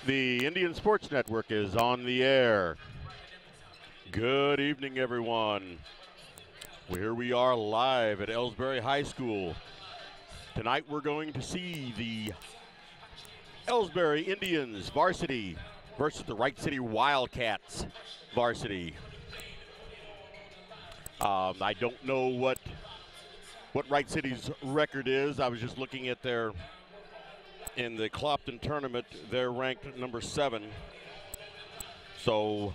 The Indian Sports Network is on the air. Good evening, everyone. Here we are live at Elsberry High School. Tonight we're going to see the Elsberry Indians varsity versus the Wright City Wildcats varsity. I don't know what Wright City's record is. I was just looking at in the Clopton tournament, they're ranked number 7. So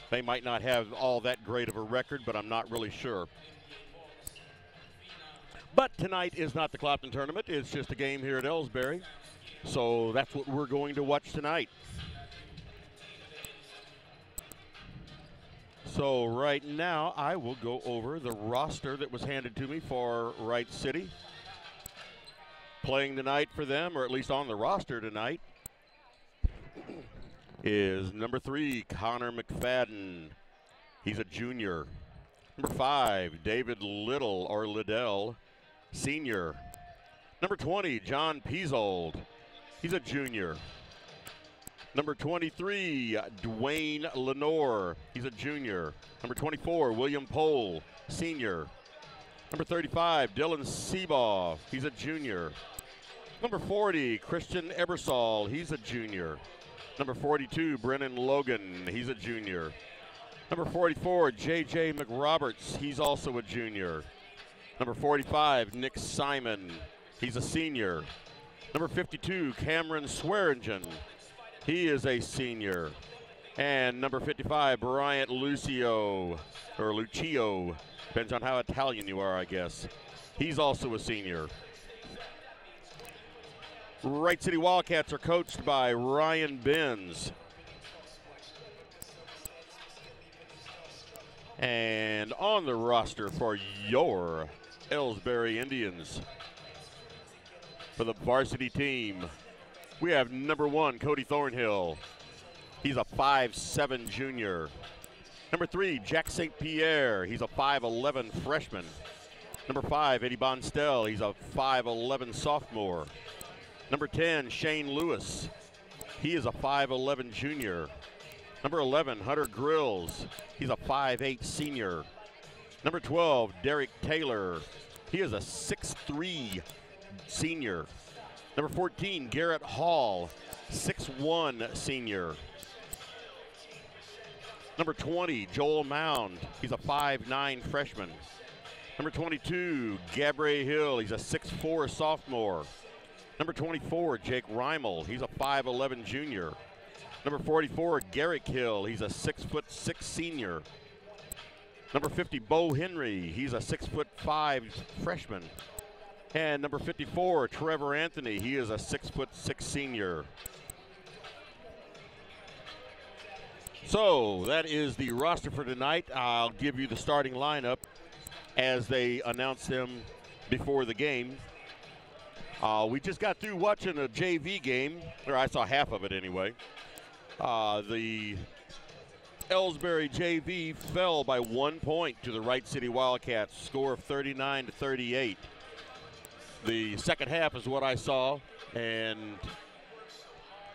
they might not have all that great of a record, but I'm not really sure. But tonight is not the Clopton tournament. It's just a game here at Elsberry. So that's what we're going to watch tonight. So right now, I will go over the roster that was handed to me for Wright City. Playing tonight for them, or at least on the roster tonight, is number 3, Connor McFadden. He's a junior. Number 5, David Liddell, senior. Number 20, John Peasold. He's a junior. Number 23, Dwayne Lenore. He's a junior. Number 24, William Pohl, senior. Number 35, Dylan Seabaugh. He's a junior. Number 40, Christian Ebersol. He's a junior. Number 42, Brennan Logan. He's a junior. Number 44, J.J. McRoberts. He's also a junior. Number 45, Nick Simon. He's a senior. Number 52, Cameron Swearingen. He is a senior. And number 55, Bryant Lucio, depends on how Italian you are, I guess. He's also a senior. Wright City Wildcats are coached by Ryan Benz. And on the roster for your Elsberry Indians, for the varsity team, we have number 1, Cody Thornhill. He's a 5'7" junior. Number 3, Jack St. Pierre. He's a 5'11" freshman. Number 5, Eddie Bonstel. He's a 5'11" sophomore. Number 10, Shane Lewis. He is a 5'11" junior. Number 11, Hunter Grills. He's a 5'8" senior. Number 12, Derek Taylor. He is a 6'3" senior. Number 14, Garrett Hall, 6'1" senior. Number 20, Joel Mound. He's a 5'9" freshman. Number 22, Gabriel Hill. He's a 6'4" sophomore. Number 24, Jake Reimel. He's a 5'11" junior. Number 44, Garrick Hill. He's a 6'6" senior. Number 50, Bo Henry. He's a 6'5" freshman. And number 54, Trevor Anthony. He is a 6'6" senior. So that is the roster for tonight. I'll give you the starting lineup as they announce them before the game. We just got through watching a JV game, or I saw half of it anyway. The Elsberry JV fell by 1 point to the Wright City Wildcats, score of 39-38. The second half is what I saw, and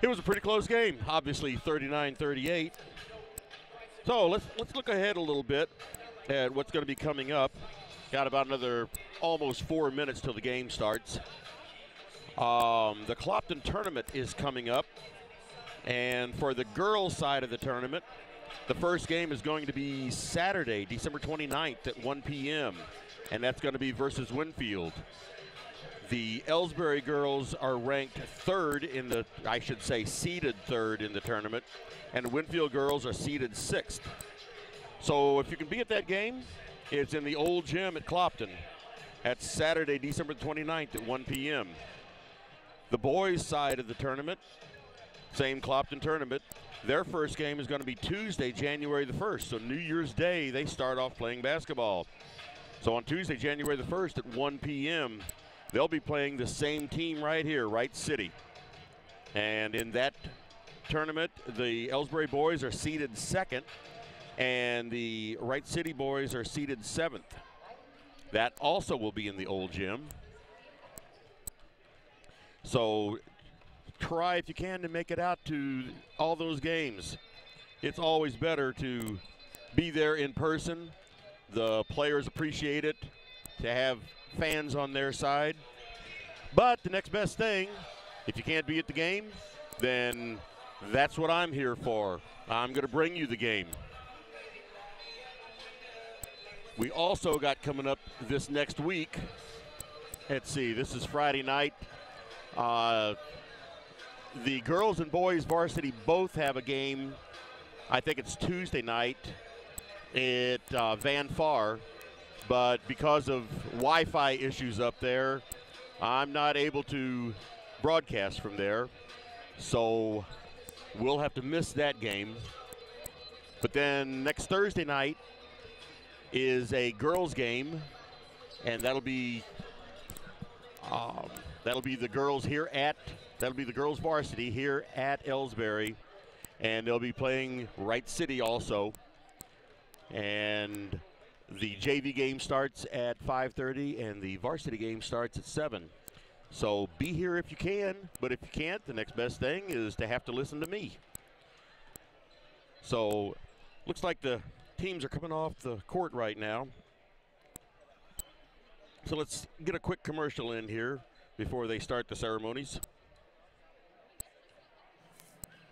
it was a pretty close game, obviously 39-38. So let's look ahead a little bit at what's going to be coming up. Got about another almost 4 minutes till the game starts. The Clopton tournament is coming up, and for the girls' side of the tournament, the first game is going to be Saturday, December 29th at 1 p.m., and that's going to be versus Winfield. The Elsberry girls are ranked seeded third in the tournament, and the Winfield girls are seeded 6th. So if you can be at that game, it's in the old gym at Clopton. That's Saturday, December 29th at 1 p.m. The boys' side of the tournament, same Clopton tournament, their first game is going to be Tuesday, January the 1st. So New Year's Day, they start off playing basketball. So on Tuesday, January the 1st at 1 p.m., they'll be playing the same team right here, Wright City. And in that tournament, the Elsberry boys are seeded 2nd, and the Wright City boys are seeded 7th. That also will be in the old gym. So try if you can to make it out to all those games. It's always better to be there in person. The players appreciate it, to have fans on their side. But the next best thing, if you can't be at the game, then that's what I'm here for. I'm going to bring you the game. We also got coming up this next week. Let's see, this is Friday night. The girls and boys varsity both have a game. I think it's Tuesday night at Van Far. But because of Wi-Fi issues up there, I'm not able to broadcast from there. So we'll have to miss that game. But then next Thursday night is a girls game, and that'll be the girls that'll be the girls varsity here at Elsberry, and they'll be playing Wright City also. And the JV game starts at 5:30, and the varsity game starts at 7. So be here if you can, but if you can't, the next best thing is to have to listen to me. So looks like the teams are coming off the court right now. So let's get a quick commercial in here before they start the ceremonies.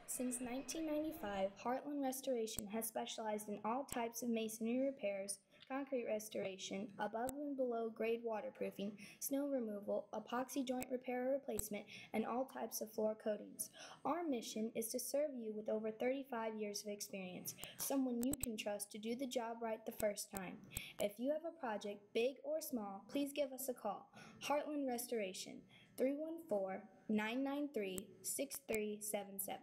Since 1995, Heartland Restoration has specialized in all types of masonry repairs, concrete restoration, above and below grade waterproofing, snow removal, epoxy joint repair or replacement, and all types of floor coatings. Our mission is to serve you with over 35 years of experience, someone you can trust to do the job right the first time. If you have a project, big or small, please give us a call. Heartland Restoration, 314-993-6377.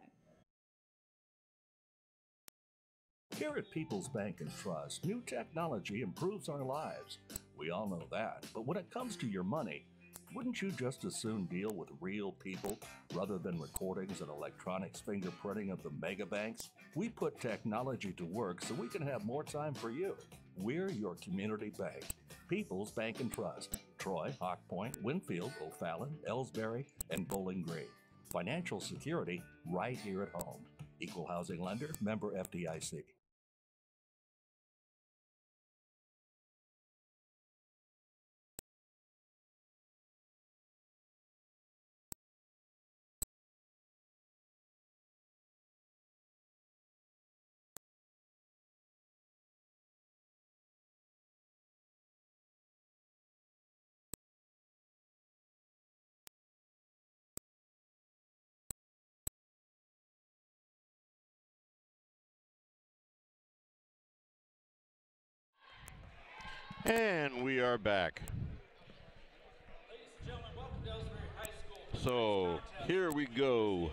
Here at People's Bank and Trust, new technology improves our lives. We all know that. But when it comes to your money, wouldn't you just as soon deal with real people rather than recordings and electronics fingerprinting of the mega banks? We put technology to work so we can have more time for you. We're your community bank. People's Bank and Trust. Troy, Hawk Point, Winfield, O'Fallon, Elsberry, and Bowling Green. Financial security right here at home. Equal housing lender, member FDIC. And we are back. So here we go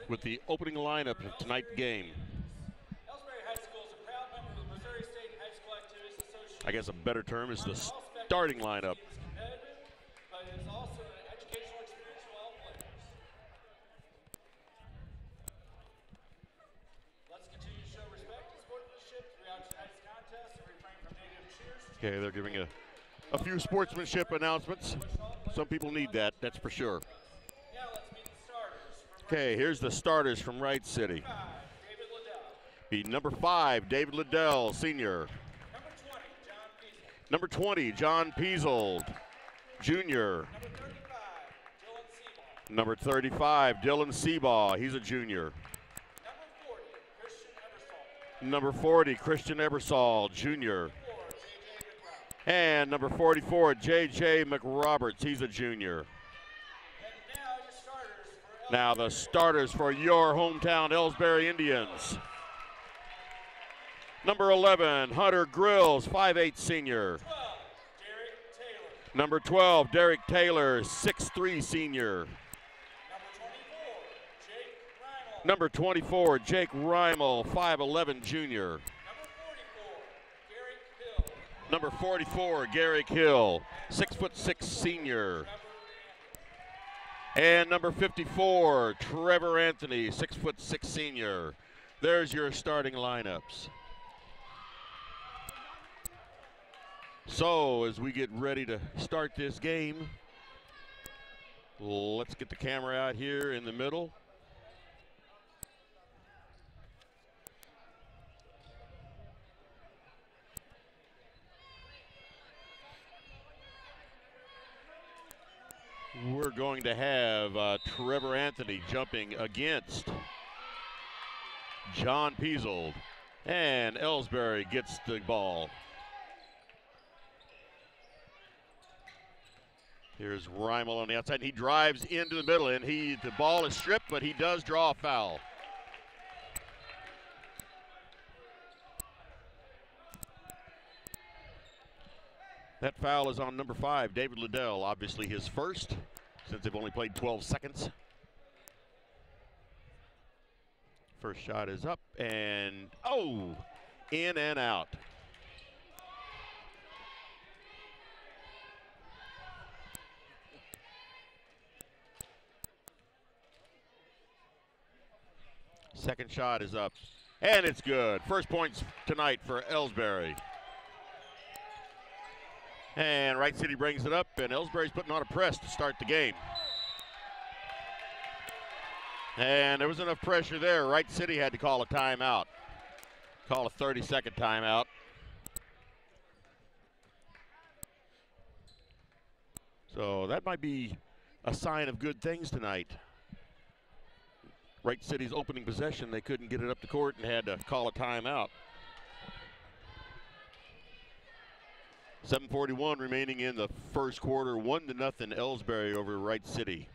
with the opening lineup of tonight's game. I guess a better term is the starting lineup. Okay, they're giving a few sportsmanship announcements. Some people need that, that's for sure. Okay, here's the starters from Wright City. Be number 5, David Liddell, senior. Number 20, John Peasel, junior. Number 35, Dylan Seabaugh, he's a junior. Number 40, Christian Ebersol, junior. And number 44, J.J. McRoberts, he's a junior. Now the starters for your hometown Elsberry Indians. Number 11, Hunter Grills, 5'8" senior. Number 12, Derek Taylor, 6'3" senior. Number 24, Jake Reimel, 5'11" junior. Number 44, Garrick Hill, 6'6" senior. And number 54, Trevor Anthony, 6'6" senior. There's your starting lineups. So as we get ready to start this game, Let's get the camera out here in the middle. We're going to have Trevor Anthony jumping against John Piesold, and Elsberry gets the ball. Here's Reimel on the outside, and he drives into the middle, and the ball is stripped, but he does draw a foul. That foul is on number 5, David Liddell, obviously his first, since they've only played 12 seconds. First shot is up, and in and out. Second shot is up, and it's good. First points tonight for Elsberry. And Wright City brings it up, and Elsberry's putting on a press to start the game. And there was enough pressure there. Wright City had to call a timeout. Call a 30-second timeout. So that might be a sign of good things tonight. Wright City's opening possession, they couldn't get it up the court and had to call a timeout. 7:41 remaining in the first quarter, 1-0 Elsberry over Wright City.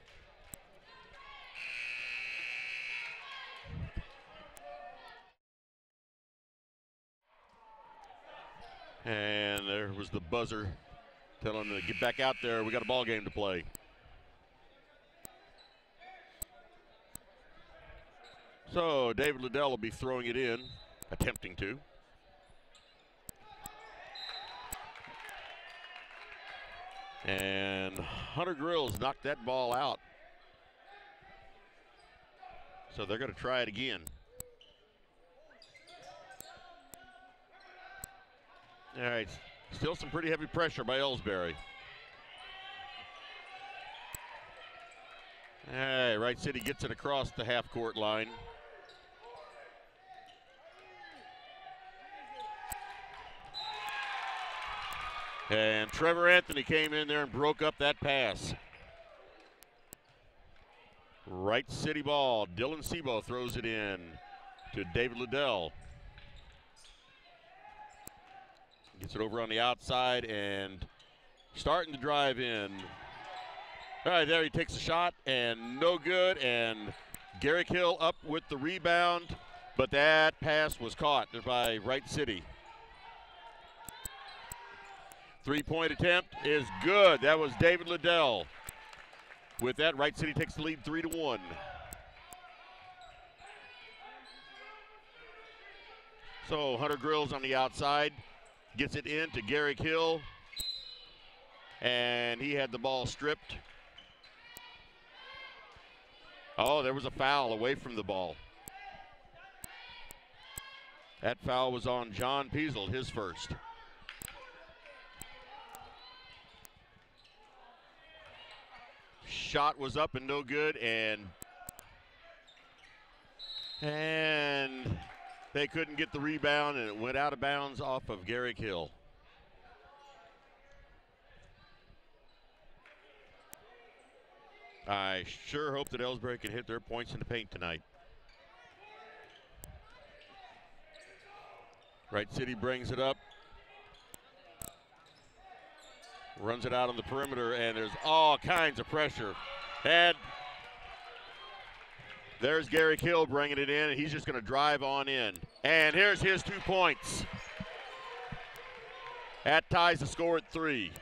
And there was the buzzer telling them to get back out there. We got a ball game to play. So David Liddell will be throwing it in, attempting to. And Hunter Grills knocked that ball out. So they're going to try it again. All right, still some pretty heavy pressure by Elsberry. All right, Wright City gets it across the half-court line. And Trevor Anthony came in there and broke up that pass. Wright City ball. Dylan Sebo throws it in to David Liddell. Gets it over on the outside and starting to drive in. All right, there he takes a shot and no good. And Garrick Hill up with the rebound, but that pass was caught by Wright City. Three-point attempt is good. That was David Liddell. With that, Wright City takes the lead 3-1. So Hunter Grills on the outside. Gets it in to Garrick Hill. And he had the ball stripped. Oh, there was a foul away from the ball. That foul was on John Piesold, his first. Shot was up and no good, and they couldn't get the rebound, and it went out of bounds off of Garrick Hill. I sure hope that Elsberry can hit their points in the paint tonight. Wright City brings it up. Runs it out on the perimeter, and there's all kinds of pressure. And there's Garrick Hill bringing it in, and he's just going to drive on in. And here's his 2 points. That ties the score at 3.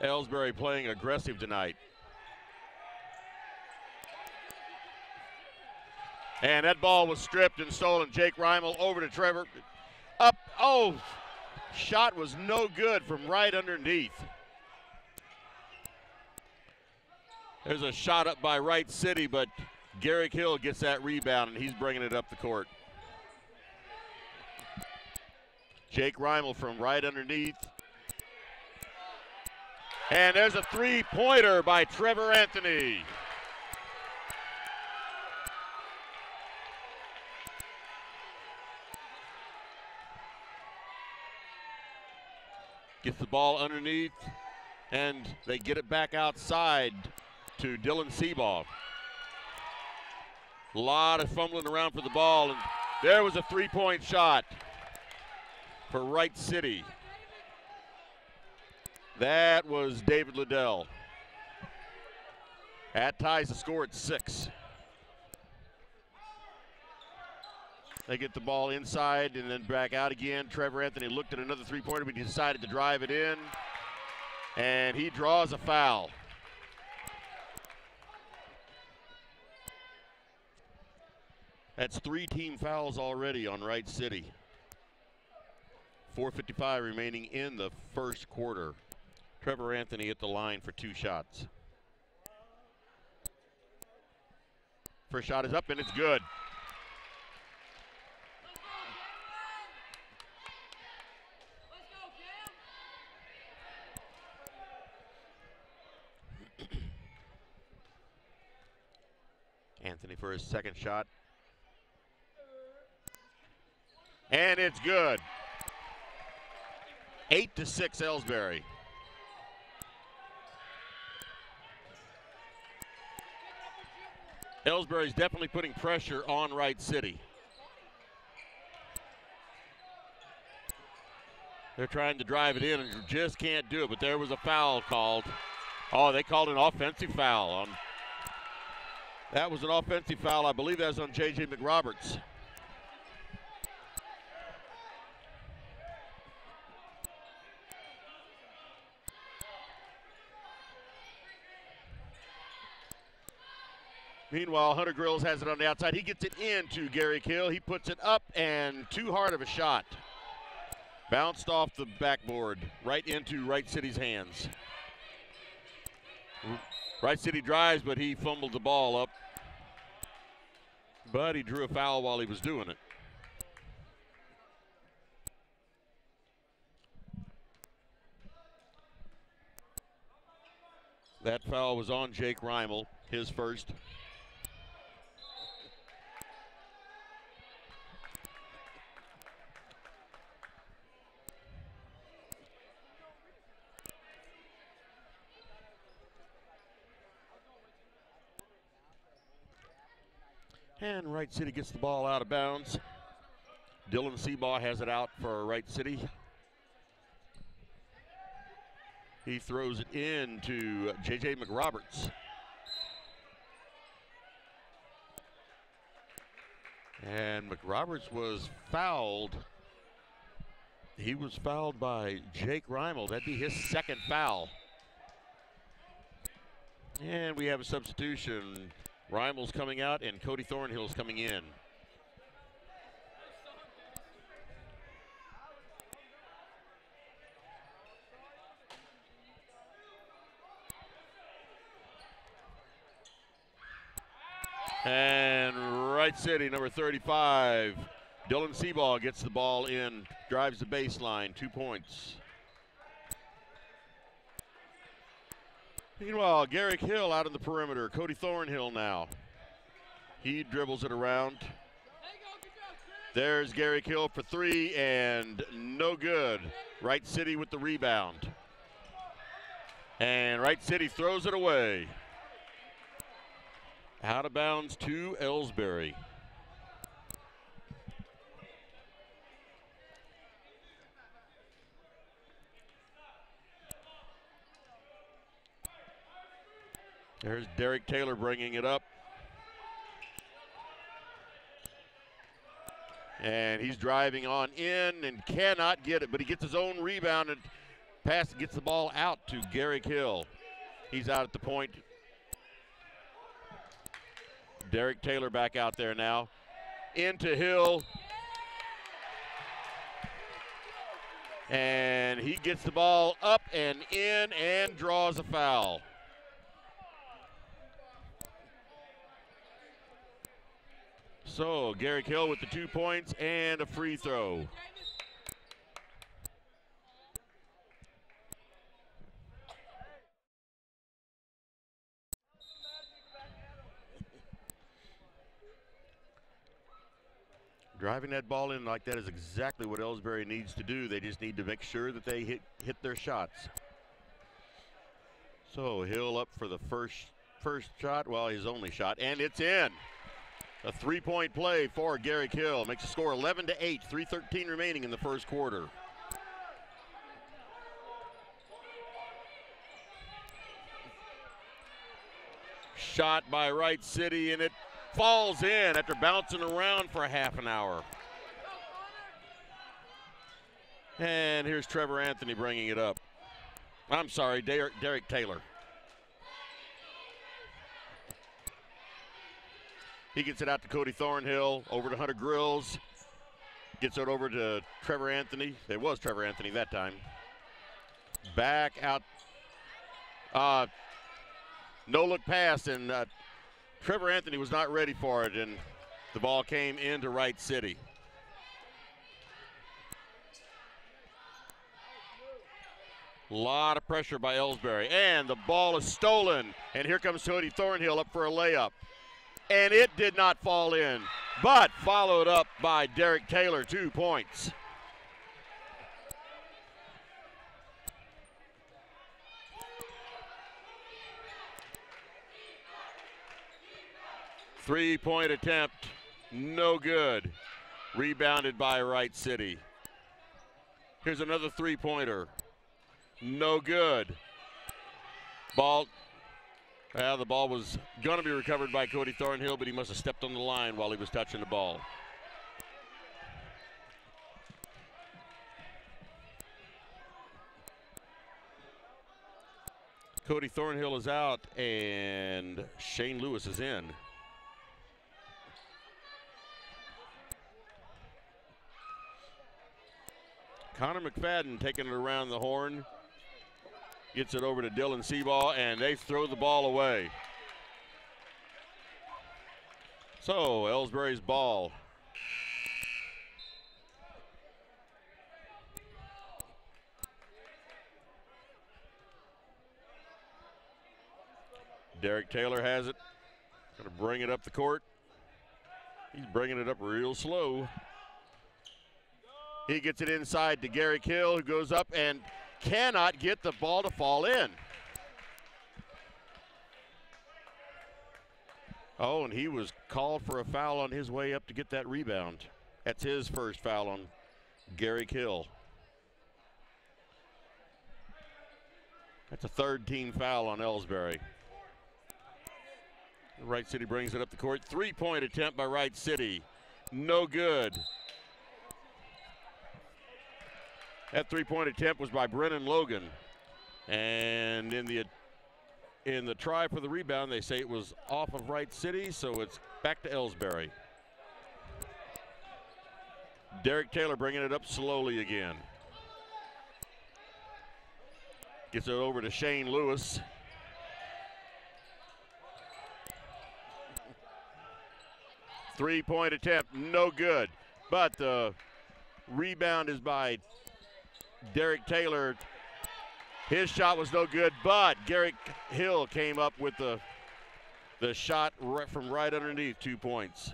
Elsberry playing aggressive tonight. And that ball was stripped and stolen. Jake Reimel over to Trevor. Up, oh! Shot was no good from right underneath. There's a shot up by Wright City, but Garrick Hill gets that rebound, and he's bringing it up the court. Jake Reimel from right underneath. And there's a three-pointer by Trevor Anthony. Gets the ball underneath, and they get it back outside to Dylan Seabaugh. A lot of fumbling around for the ball, and there was a three-point shot for Wright City. That was David Liddell. That ties the score at 6. They get the ball inside and then back out again. Trevor Anthony looked at another three-pointer, but he decided to drive it in, and he draws a foul. That's 3 team fouls already on Wright City. 4:55 remaining in the first quarter. Trevor Anthony at the line for 2 shots. First shot is up and it's good. Anthony for his second shot. And it's good. 8-6 Elsberry. Elsberry's definitely putting pressure on Wright City. They're trying to drive it in and just can't do it, but there was a foul called. Oh, they called an offensive foul. That was an offensive foul. I believe that was on J.J. McRoberts. Meanwhile, Hunter Grills has it on the outside. He gets it into Gary Kill. He puts it up, and too hard of a shot. Bounced off the backboard right into Wright City's hands. Wright City drives, but he fumbled the ball up. But he drew a foul while he was doing it. That foul was on Jake Reimel, his first. And Wright City gets the ball out of bounds. Dylan Seabaugh has it out for Wright City. He throws it into J.J. McRoberts. And McRoberts was fouled. He was fouled by Jake Reimel. That'd be his second foul. And we have a substitution. Reimel's coming out and Cody Thornhill's coming in. And Wright City, number 35, Dylan Seabaugh gets the ball in, drives the baseline, 2 points. Meanwhile, Garrick Hill out on the perimeter. Cody Thornhill now. He dribbles it around. There's Garrick Hill for 3 and no good. Wright City with the rebound. And Wright City throws it away. Out of bounds to Elsberry. There's Derek Taylor bringing it up. And he's driving on in and cannot get it, but he gets his own rebound and pass and gets the ball out to Garrick Hill. He's out at the point. Derek Taylor back out there now. Into Hill. And he gets the ball up and in and draws a foul. So Garrick Hill with the 2 points and a free throw. Driving that ball in like that is exactly what Elsberry needs to do. They just need to make sure that they hit their shots. So Hill up for the first shot, well, his only shot, and it's in. A three-point play for Garrick Hill. Makes the score 11-8, 3:13 remaining in the first quarter. Shot by Wright City, and it falls in after bouncing around for a half an hour. And here's Trevor Anthony bringing it up. I'm sorry, Derek Taylor. He gets it out to Cody Thornhill, over to Hunter Grills. Gets it over to Trevor Anthony. It was Trevor Anthony that time. Back out. No look pass, and Trevor Anthony was not ready for it, and the ball came into Wright City. A lot of pressure by Elsberry, and the ball is stolen, and here comes Cody Thornhill up for a layup. And it did not fall in, but followed up by Derek Taylor, 2 points. Three-point attempt, no good. Rebounded by Wright City. Here's another three-pointer, no good. The ball was going to be recovered by Cody Thornhill, but he must have stepped on the line while he was touching the ball. Cody Thornhill is out, and Shane Lewis is in. Connor McFadden taking it around the horn. Gets it over to Dylan Seaball, and they throw the ball away. So, Elsberry's ball. Derek Taylor has it. Going to bring it up the court. He's bringing it up real slow. He gets it inside to Garrick Hill, who goes up and cannot get the ball to fall in. Oh, and he was called for a foul on his way up to get that rebound. That's his first foul on Garrick Hill. That's a third-team foul on Elsberry. Wright City brings it up the court. Three-point attempt by Wright City. No good. That three-point attempt was by Brennan Logan. And in the try for the rebound, they say it was off of Wright City, so it's back to Elsberry. Derek Taylor bringing it up slowly again. Gets it over to Shane Lewis. Three-point attempt, no good. But the rebound is by Derek Taylor. His shot was no good, but Garrick Hill came up with the shot from right underneath, 2 points.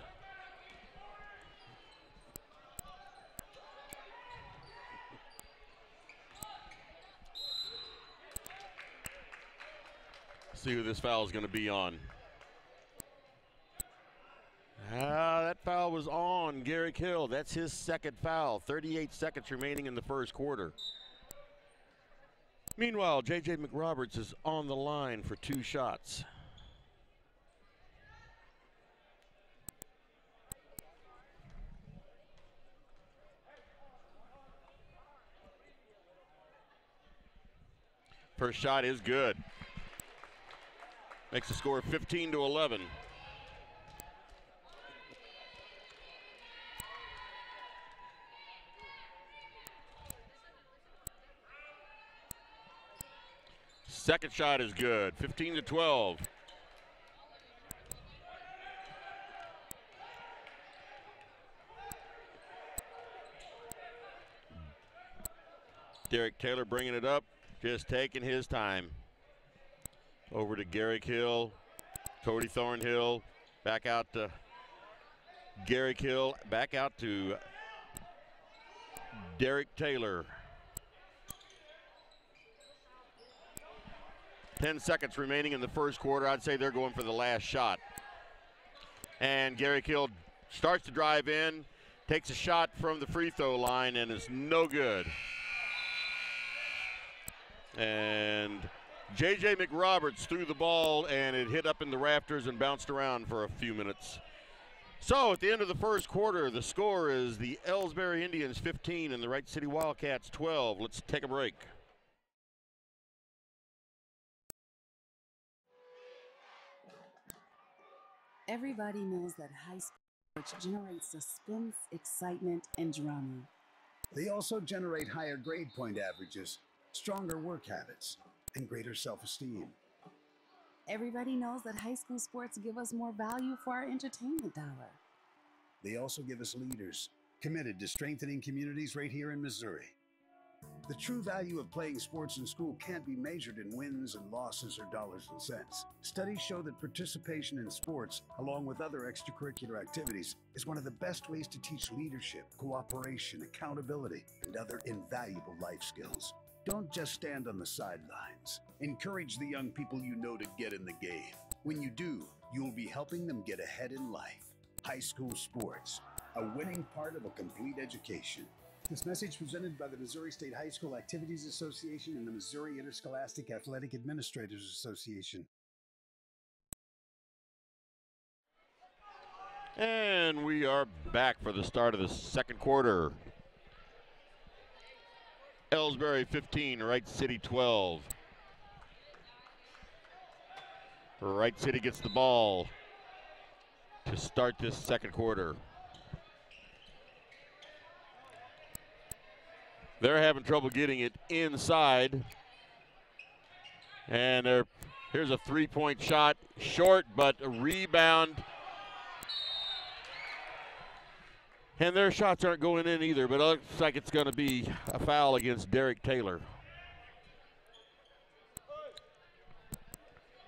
See who this foul is going to be on. That foul was on Garrick Hill. That's his second foul. 38 seconds remaining in the first quarter. Meanwhile, J.J. McRoberts is on the line for 2 shots. First shot is good. Makes the score 15-11. Second shot is good, 15-12. Derek Taylor bringing it up, just taking his time. Over to Garrick Hill, Cody Thornhill, back out to Garrick Hill back out to Derek Taylor. 10 seconds remaining in the first quarter. I'd say they're going for the last shot. And Garrick Hill starts to drive in, takes a shot from the free throw line, and it's no good. And J.J. McRoberts threw the ball, and it hit up in the rafters and bounced around for a few minutes. So at the end of the first quarter, the score is the Elsberry Indians 15 and the Wright City Wildcats 12. Let's take a break. Everybody knows that high school generates suspense, excitement, and drama. They also generate higher grade point averages, stronger work habits, and greater self-esteem. Everybody knows that high school sports give us more value for our entertainment dollar. They also give us leaders committed to strengthening communities right here in Missouri. The true value of playing sports in school can't be measured in wins and losses or dollars and cents. Studies show that participation in sports, along with other extracurricular activities, is one of the best ways to teach leadership, cooperation, accountability, and other invaluable life skills. Don't just stand on the sidelines. Encourage the young people you know to get in the game. When you do, you'll be helping them get ahead in life. High school sports, a winning part of a complete education. This message presented by the Missouri State High School Activities Association and the Missouri Interscholastic Athletic Administrators Association. And we are back for the start of the second quarter. Elsberry 15, Wright City 12. Wright City gets the ball to start this second quarter. They're having trouble getting it inside. And here's a three-point shot, short, but a rebound. And their shots aren't going in either, but it looks like it's going to be a foul against Derek Taylor.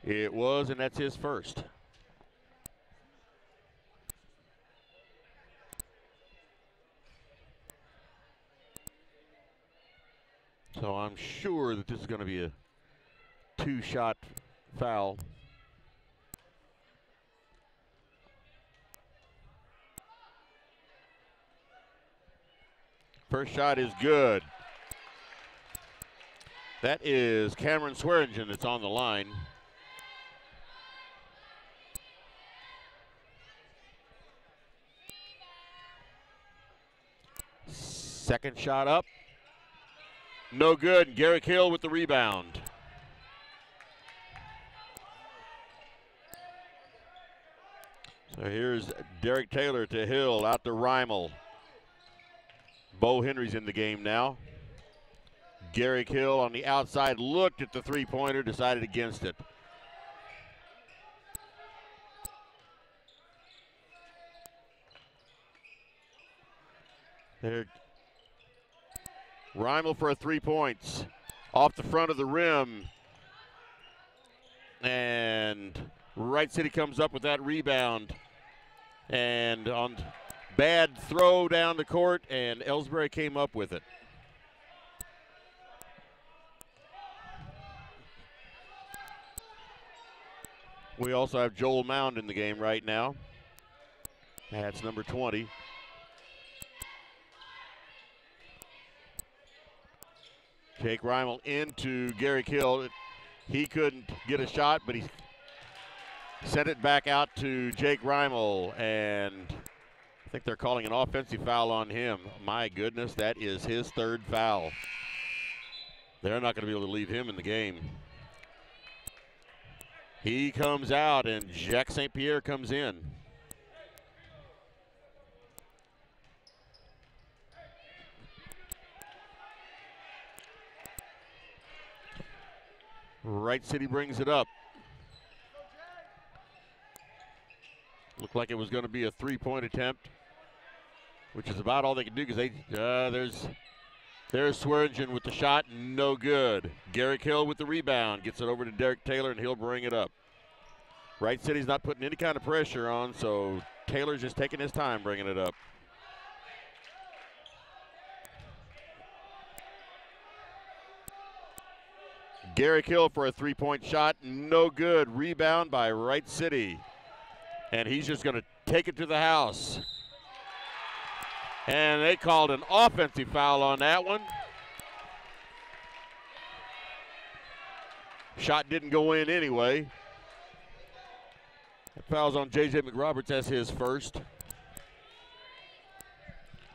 It was, and that's his first. So I'm sure that this is going to be a two-shot foul. First shot is good. That is Cameron Swearingen that's on the line. Second shot up. No good. Garrick Hill with the rebound. So here's Derek Taylor to Hill, out to Reimel. Bo Henry's in the game now. Garrick Hill on the outside looked at the three-pointer, decided against it. There. Reimel for a 3 points. Off the front of the rim. And Wright City comes up with that rebound. And on bad throw down the court, and Elsberry came up with it. We also have Joel Mound in the game right now. That's number 20. Jake Reimel into Garrick Hill. He couldn't get a shot, but he sent it back out to Jake Reimel, and I think they're calling an offensive foul on him. My goodness, that is his third foul. They're not going to be able to leave him in the game. He comes out, and Jacques St. Pierre comes in. Wright City brings it up. Looked like it was going to be a three-point attempt, which is about all they can do because there's Swearingen with the shot, no good. Garrick Hill with the rebound, gets it over to Derek Taylor, and he'll bring it up. Wright City's not putting any kind of pressure on, so Taylor's just taking his time bringing it up. Garrick Hill for a three-point shot, no good. Rebound by Wright City. And he's just going to take it to the house. And they called an offensive foul on that one. Shot didn't go in anyway. That foul's on J.J. McRoberts. That's his first.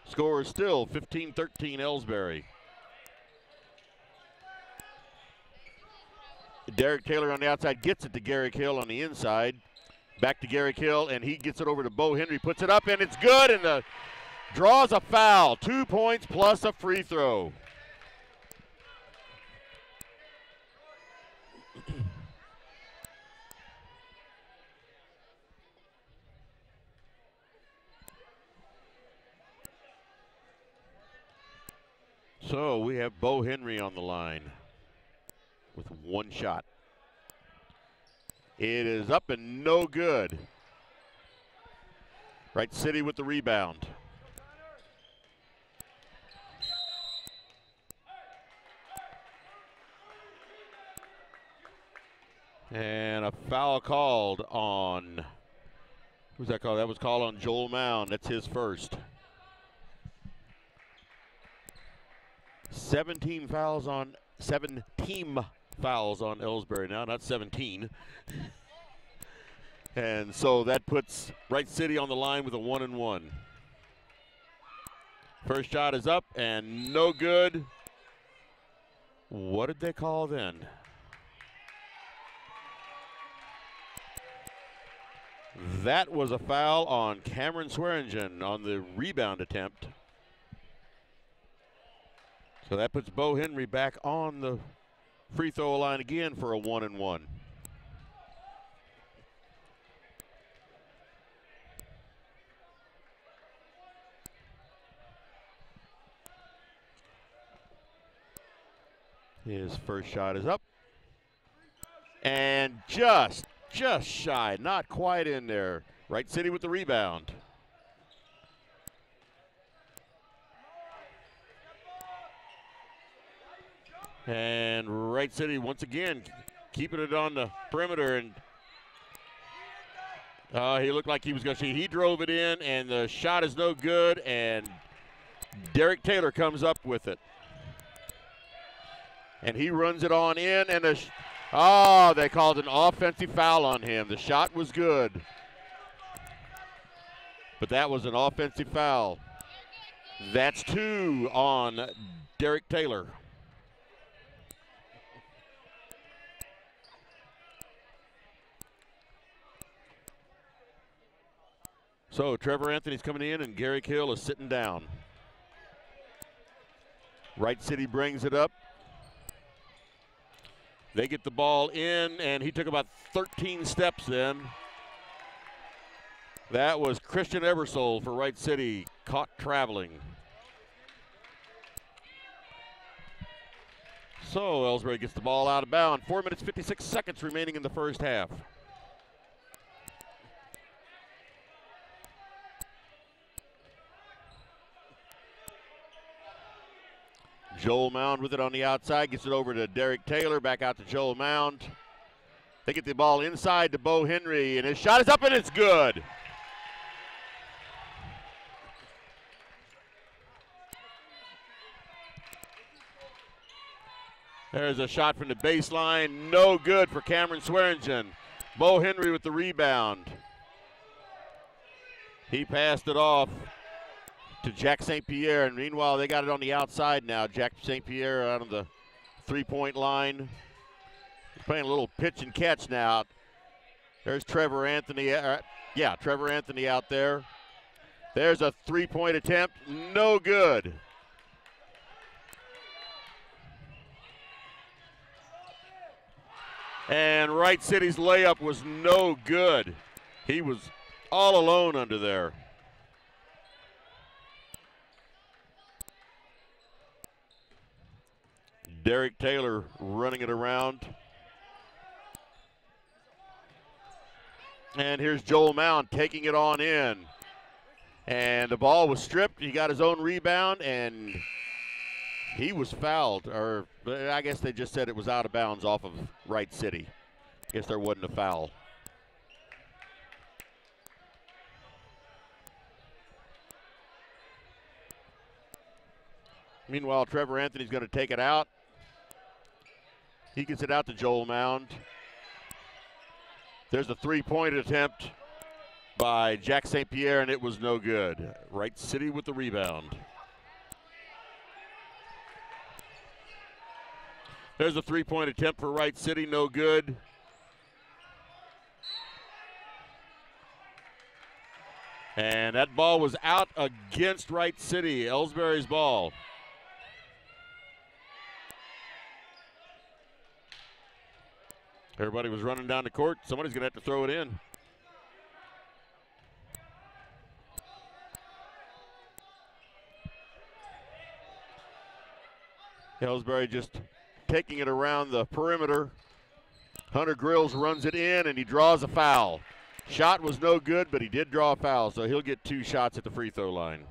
Score is still 15-13 Elsberry. Derek Taylor on the outside gets it to Garrick Hill on the inside. Back to Garrick Hill, and he gets it over to Bo Henry. Puts it up, and it's good, and draws a foul. 2 points plus a free throw. So we have Bo Henry on the line with one shot. It is up and no good. Wright City with the rebound. And a foul called on, who's that called? That was called on Joel Mound. That's his first. 17 fouls on, 7 team fouls on Elsberry now, not 17. And so that puts Wright City on the line with a 1-and-1. First shot is up and no good. What did they call then? That was a foul on Cameron Swearingen on the rebound attempt. So that puts Bo Henry back on the free throw line again for a 1-and-1. His first shot is up. And just shy, not quite in there. Wright City with the rebound. And Wright City once again keeping it on the perimeter, and he looked like he was going to shoot. He drove it in, and the shot is no good, and Derek Taylor comes up with it. And he runs it on in, and they called an offensive foul on him. The shot was good, but that was an offensive foul. That's 2 on Derek Taylor. So Trevor Anthony's coming in and Garrick Hill is sitting down. Wright City brings it up. They get the ball in, and he took about 13 steps then. That was Christian Ebersole for Wright City, caught traveling. So Elsberry gets the ball out of bounds. 4 minutes, 56 seconds remaining in the first half. Joel Mound with it on the outside, gets it over to Derek Taylor, back out to Joel Mound. They get the ball inside to Bo Henry, and his shot is up and it's good. There's a shot from the baseline, no good for Cameron Swearingen. Bo Henry with the rebound. He passed it off to Jack St. Pierre, and meanwhile they got it on the outside now. Jack St. Pierre out on the three-point line. He's playing a little pitch and catch now. There's Trevor Anthony. Trevor Anthony out there. There's a three-point attempt, no good. And Wright City's layup was no good. He was all alone under there. Derek Taylor running it around. And here's Joel Mound taking it on in. And the ball was stripped. He got his own rebound, and he was fouled. Or I guess they just said it was out of bounds off of Wright City. I guess there wasn't a foul. Meanwhile, Trevor Anthony's going to take it out. He gets it out to Joel Mound. There's a three-point attempt by Jack St. Pierre, and it was no good. Wright City with the rebound. There's a three-point attempt for Wright City, no good. And that ball was out against Wright City, Elsberry's ball. Everybody was running down the court. Somebody's going to have to throw it in. Elsberry just taking it around the perimeter. Hunter Grills runs it in, and he draws a foul. Shot was no good, but he did draw a foul, so he'll get 2 shots at the free throw line.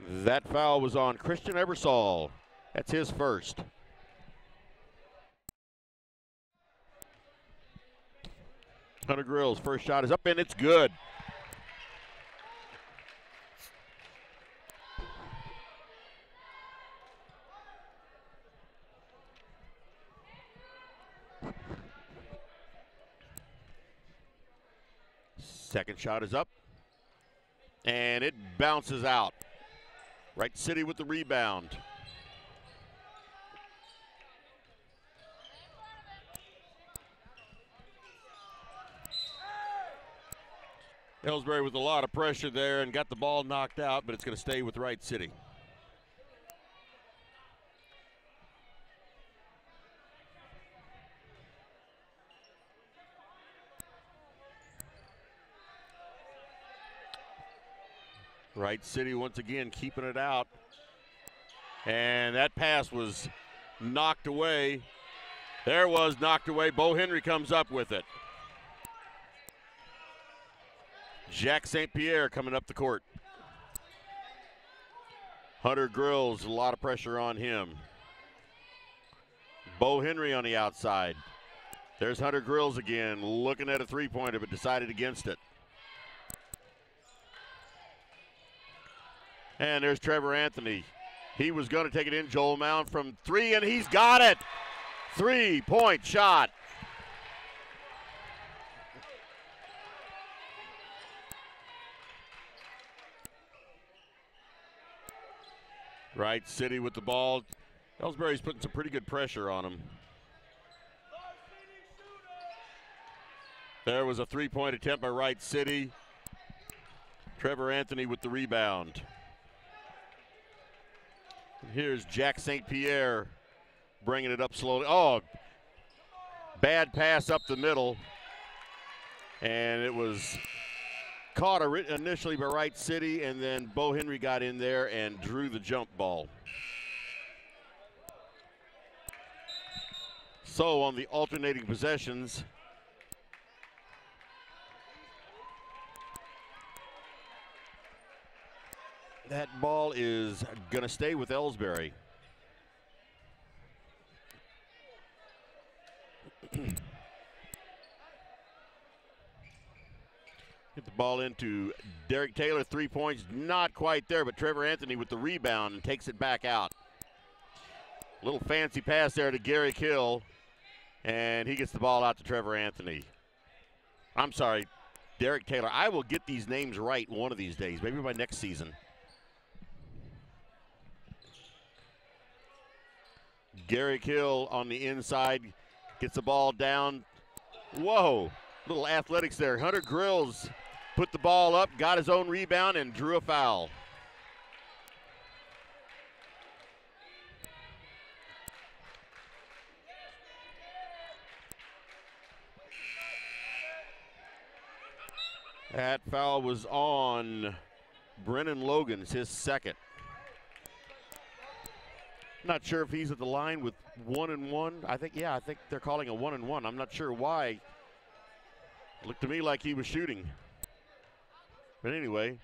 That foul was on Christian Ebersol. That's his first. Hunter Grills' first shot is up, and it's good. Second shot is up, and it bounces out. Wright City with the rebound. Elsberry with a lot of pressure there and got the ball knocked out, but it's going to stay with Wright City. Wright City once again keeping it out. And that pass was knocked away. There was knocked away. Bo Henry comes up with it. Jack St. Pierre coming up the court. Hunter Grills, a lot of pressure on him. Bo Henry on the outside. There's Hunter Grills again, looking at a three-pointer, but decided against it. And there's Trevor Anthony. He was going to take it in. Joel Mound from 3, and he's got it. 3-point shot. Wright City with the ball. Elsberry's putting some pretty good pressure on him. There was a three-point attempt by Wright City. Trevor Anthony with the rebound. Here's Jack St. Pierre bringing it up slowly. Oh, bad pass up the middle. And it was caught initially by Wright City, and then Bo Henry got in there and drew the jump ball. So on the alternating possessions, that ball is going to stay with Elsberry. Get the ball into Derek Taylor, 3 points, not quite there, but Trevor Anthony with the rebound and takes it back out. Little fancy pass there to Gary Kill, and he gets the ball out to Trevor Anthony. I'm sorry, Derek Taylor. I will get these names right one of these days, maybe by next season. Gary Kill on the inside gets the ball down. Whoa, little athletics there. Hunter Grills put the ball up, got his own rebound, and drew a foul. That foul was on Brennan Logan, his second. Not sure if he's at the line with 1-1. I think they're calling a 1-1. I'm not sure why. Looked to me like he was shooting. But anyway.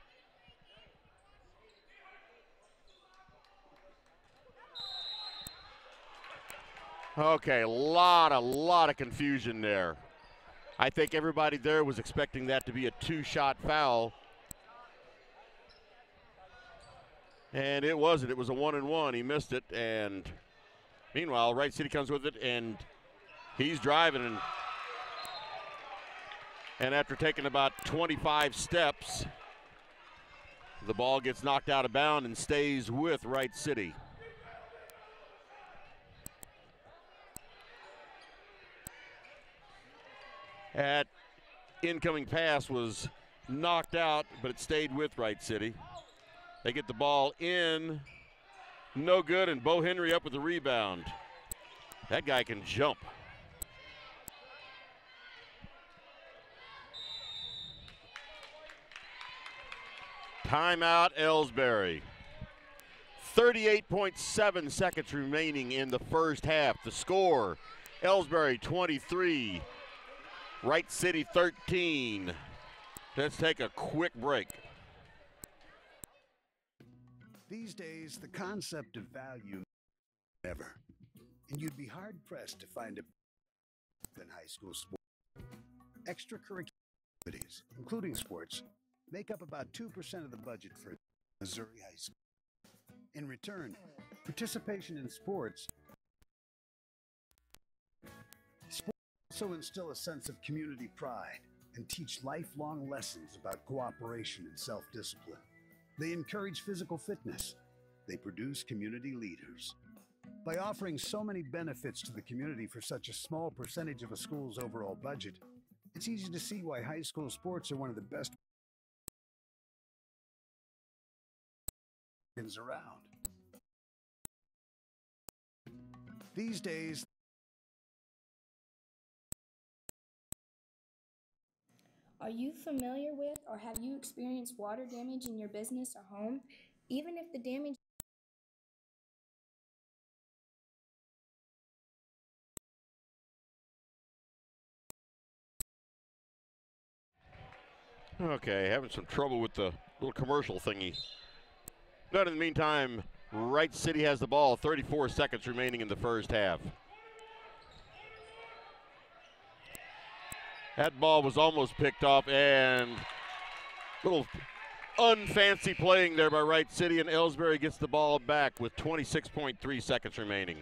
Okay, a lot of confusion there. I think everybody there was expecting that to be a 2-shot foul. And it wasn't. It was a 1-1. He missed it. And meanwhile, Wright City comes with it, and he's driving. And after taking about 25 steps, the ball gets knocked out of bounds and stays with Wright City. That incoming pass was knocked out, but it stayed with Wright City. They get the ball in, no good, and Bo Henry up with the rebound. That guy can jump. Timeout, Elsberry. 38.7 seconds remaining in the first half. The score, Elsberry 23, Wright City 13. Let's take a quick break. These days, the concept of value ever, and you'd be hard-pressed to find a than high school sport. Extracurricular activities, including sports, make up about 2% of the budget for Missouri high school. In return, participation in sports also instill a sense of community pride and teach lifelong lessons about cooperation and self-discipline. They encourage physical fitness. They produce community leaders. By offering so many benefits to the community for such a small percentage of a school's overall budget, it's easy to see why high school sports are one of the best around. These days, are you familiar with or have you experienced water damage in your business or home? Even if the damage Okay, having some trouble with the little commercial thingy. But in the meantime, Wright City has the ball, 34 seconds remaining in the first half. That ball was almost picked off, and little unfancy playing there by Wright City, and Elsberry gets the ball back with 26.3 seconds remaining.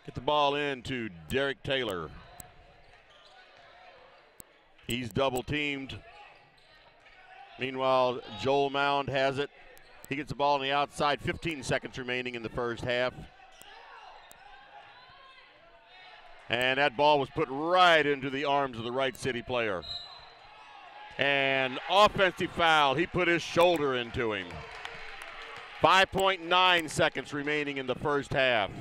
Get the ball in to Derek Taylor. He's double teamed. Meanwhile, Joel Mound has it. He gets the ball on the outside, 15 seconds remaining in the first half. And that ball was put right into the arms of the Wright City player. And offensive foul, he put his shoulder into him. 5.9 seconds remaining in the first half.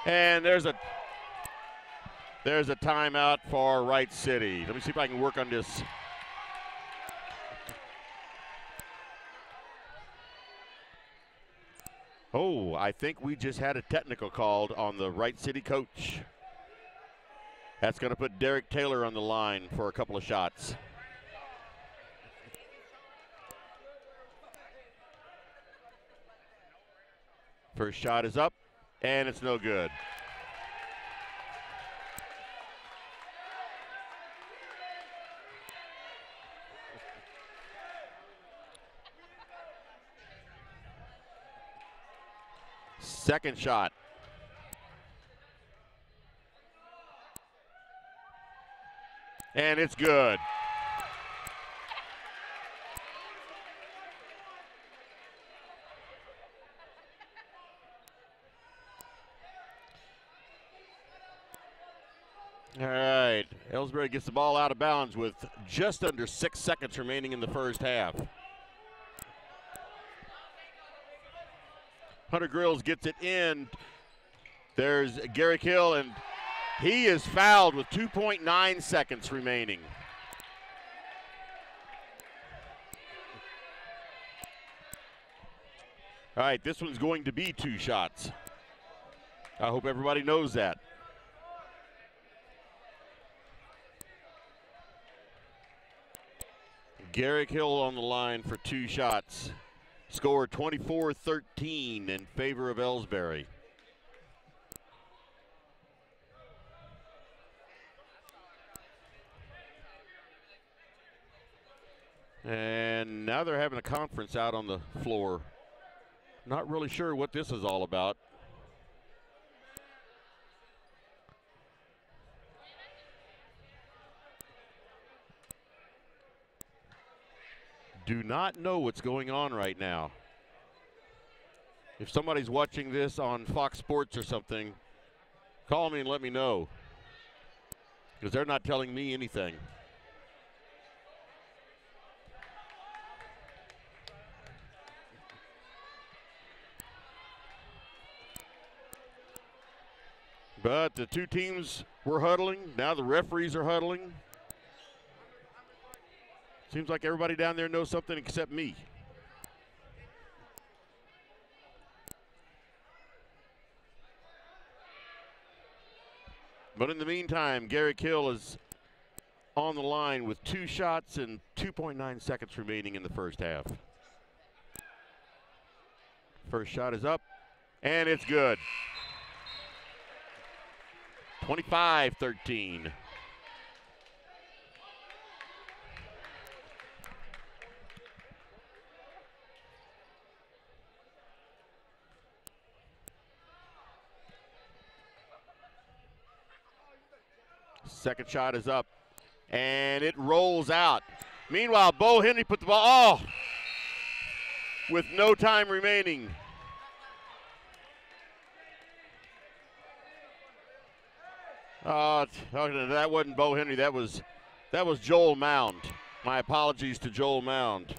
And there's a timeout for Wright City. Let me see if I can work on this. Oh, I think we just had a technical called on the Wright City coach. That's going to put Derek Taylor on the line for a couple of shots. First shot is up, and it's no good. Second shot. And it's good. All right, Elsberry gets the ball out of bounds with just under 6 seconds remaining in the first half. Hunter Grills gets it in. There's Garrick Hill, and He is fouled with 2.9 seconds remaining. All right, this one's going to be 2 shots. I hope everybody knows that. Garrick Hill on the line for 2 shots. Score 24-13 in favor of Elsberry. And now they're having a conference out on the floor. Not really sure what this is all about. Do not know what's going on right now. If somebody's watching this on Fox Sports or something, call me and let me know, because they're not telling me anything. But the 2 teams were huddling. Now the referees are huddling. Seems like everybody down there knows something except me. But in the meantime, Garrick Hill is on the line with 2 shots and 2.9 seconds remaining in the first half. First shot is up, and it's good. 25-13. Second shot is up, and it rolls out. Meanwhile, Bo Henry put the ball, with no time remaining. That wasn't Bo Henry. That was Joel Mound. My apologies to Joel Mound.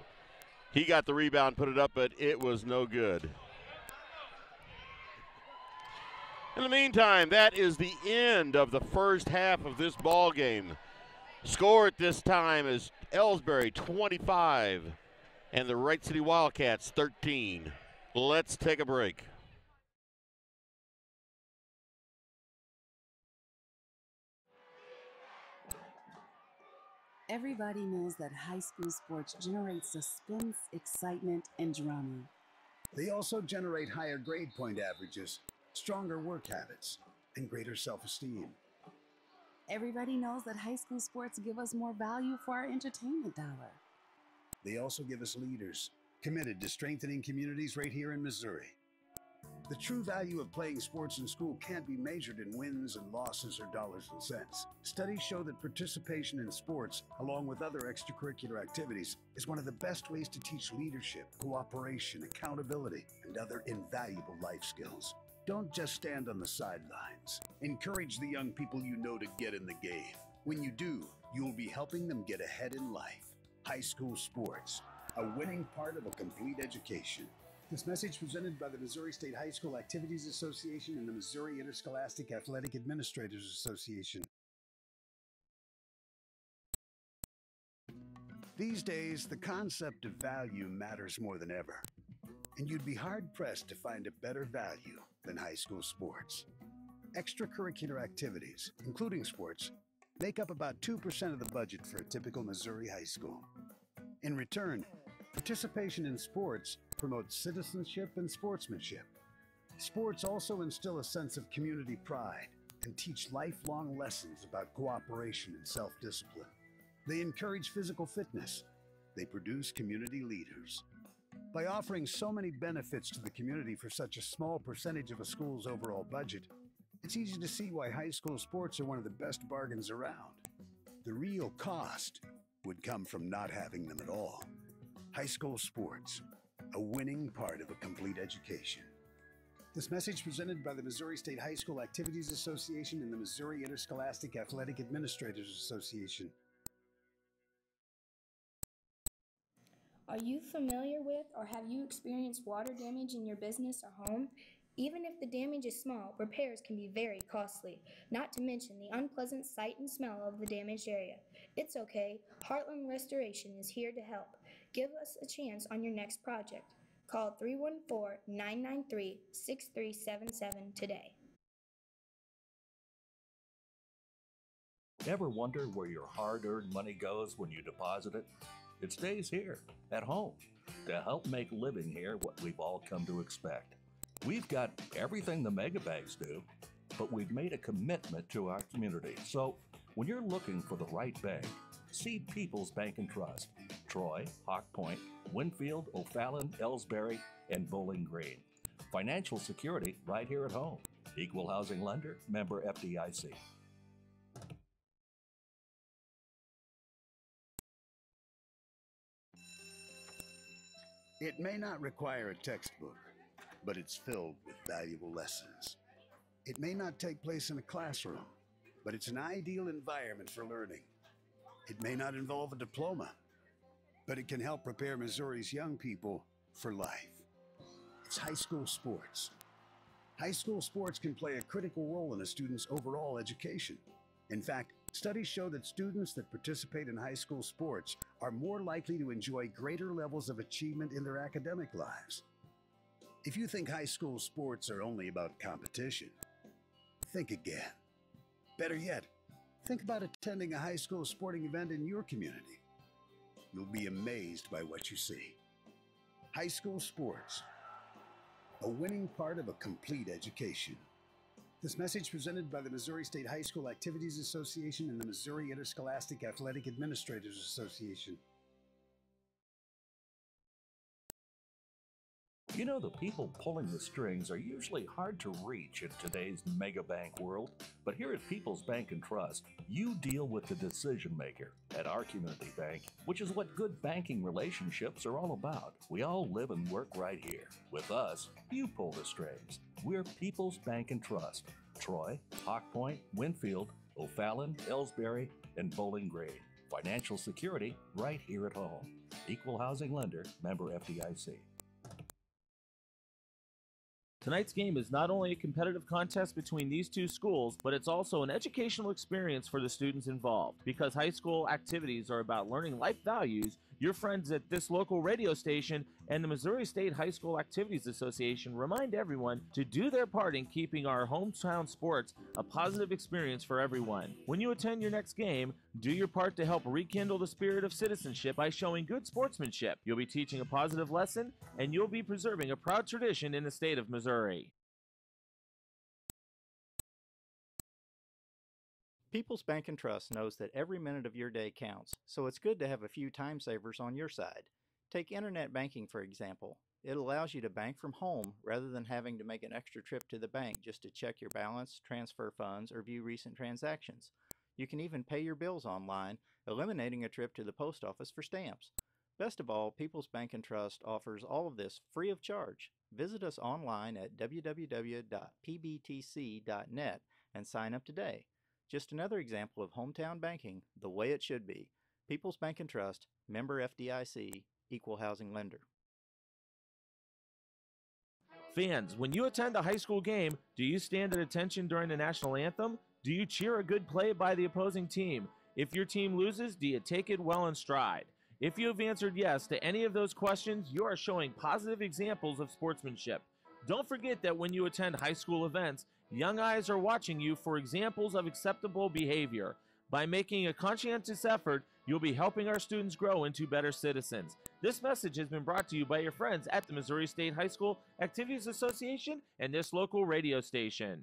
He got the rebound, put it up, but it was no good. In the meantime, that is the end of the first half of this ball game. Score at this time is Elsberry 25 and the Wright City Wildcats 13. Let's take a break. Everybody knows that high school sports generate suspense, excitement, and drama. They also generate higher grade point averages, stronger work habits, and greater self-esteem. Everybody knows that high school sports give us more value for our entertainment dollar. They also give us leaders committed to strengthening communities right here in Missouri. The true value of playing sports in school can't be measured in wins and losses or dollars and cents. Studies show that participation in sports, along with other extracurricular activities, is one of the best ways to teach leadership, cooperation, accountability, and other invaluable life skills. Don't just stand on the sidelines. Encourage the young people you know to get in the game. When you do, you'll be helping them get ahead in life. High school sports, a winning part of a complete education. This message presented by the Missouri State High School Activities Association and the Missouri Interscholastic Athletic Administrators Association. These days, the concept of value matters more than ever. And you'd be hard-pressed to find a better value than high school sports. Extracurricular activities, including sports, make up about 2% of the budget for a typical Missouri high school. In return, participation in sports promotes citizenship and sportsmanship. Sports also instill a sense of community pride and teach lifelong lessons about cooperation and self-discipline. They encourage physical fitness. They produce community leaders. By offering so many benefits to the community for such a small percentage of a school's overall budget, it's easy to see why high school sports are one of the best bargains around. The real cost would come from not having them at all. High school sports, a winning part of a complete education. This message presented by the Missouri State High School Activities Association and the Missouri Interscholastic Athletic Administrators Association. Are you familiar with or have you experienced water damage in your business or home? Even if the damage is small, repairs can be very costly, not to mention the unpleasant sight and smell of the damaged area. It's okay. Heartland Restoration is here to help. Give us a chance on your next project. Call 314-993-6377 today. Ever wonder where your hard-earned money goes when you deposit it? It stays here, at home, to help make living here what we've all come to expect. We've got everything the mega banks do, but we've made a commitment to our community. So when you're looking for the right bank, see People's Bank and Trust, Troy, Hawk Point, Winfield, O'Fallon, Elsberry, and Bowling Green. Financial security right here at home. Equal housing lender, member FDIC. It may not require a textbook, but it's filled with valuable lessons. It may not take place in a classroom, but it's an ideal environment for learning. It may not involve a diploma, but it can help prepare Missouri's young people for life. It's high school sports. High school sports can play a critical role in a student's overall education. In fact, studies show that students that participate in high school sports are more likely to enjoy greater levels of achievement in their academic lives. If you think high school sports are only about competition, think again. Better yet, think about attending a high school sporting event in your community. You'll be amazed by what you see. High school sports, a winning part of a complete education. This message presented by the Missouri State High School Activities Association and the Missouri Interscholastic Athletic Administrators Association. You know, the people pulling the strings are usually hard to reach in today's mega bank world, but here at People's Bank and Trust, you deal with the decision maker at our community bank, which is what good banking relationships are all about. We all live and work right here. With us, you pull the strings. We're People's Bank and Trust, Troy, Hawk Point, Winfield, O'Fallon, Elsberry, and Bowling Green. Financial security right here at home. Equal housing lender, member FDIC. Tonight's game is not only a competitive contest between these two schools, but it's also an educational experience for the students involved. Because high school activities are about learning life values, your friends at this local radio station and the Missouri State High School Activities Association remind everyone to do their part in keeping our hometown sports a positive experience for everyone. When you attend your next game, do your part to help rekindle the spirit of citizenship by showing good sportsmanship. You'll be teaching a positive lesson, and you'll be preserving a proud tradition in the state of Missouri. People's Bank and Trust knows that every minute of your day counts, so it's good to have a few time savers on your side. Take internet banking, for example. It allows you to bank from home rather than having to make an extra trip to the bank just to check your balance, transfer funds, or view recent transactions. You can even pay your bills online, eliminating a trip to the post office for stamps. Best of all, People's Bank and Trust offers all of this free of charge. Visit us online at www.pbtc.net and sign up today. Just another example of hometown banking the way it should be. People's Bank and Trust, member FDIC, equal housing lender. Fans, when you attend a high school game, do you stand at attention during the national anthem? Do you cheer a good play by the opposing team? If your team loses, do you take it well in stride? If you have answered yes to any of those questions, you are showing positive examples of sportsmanship. Don't forget that when you attend high school events, young eyes are watching you for examples of acceptable behavior. By making a conscientious effort, you'll be helping our students grow into better citizens. This message has been brought to you by your friends at the Missouri State High School Activities Association and this local radio station.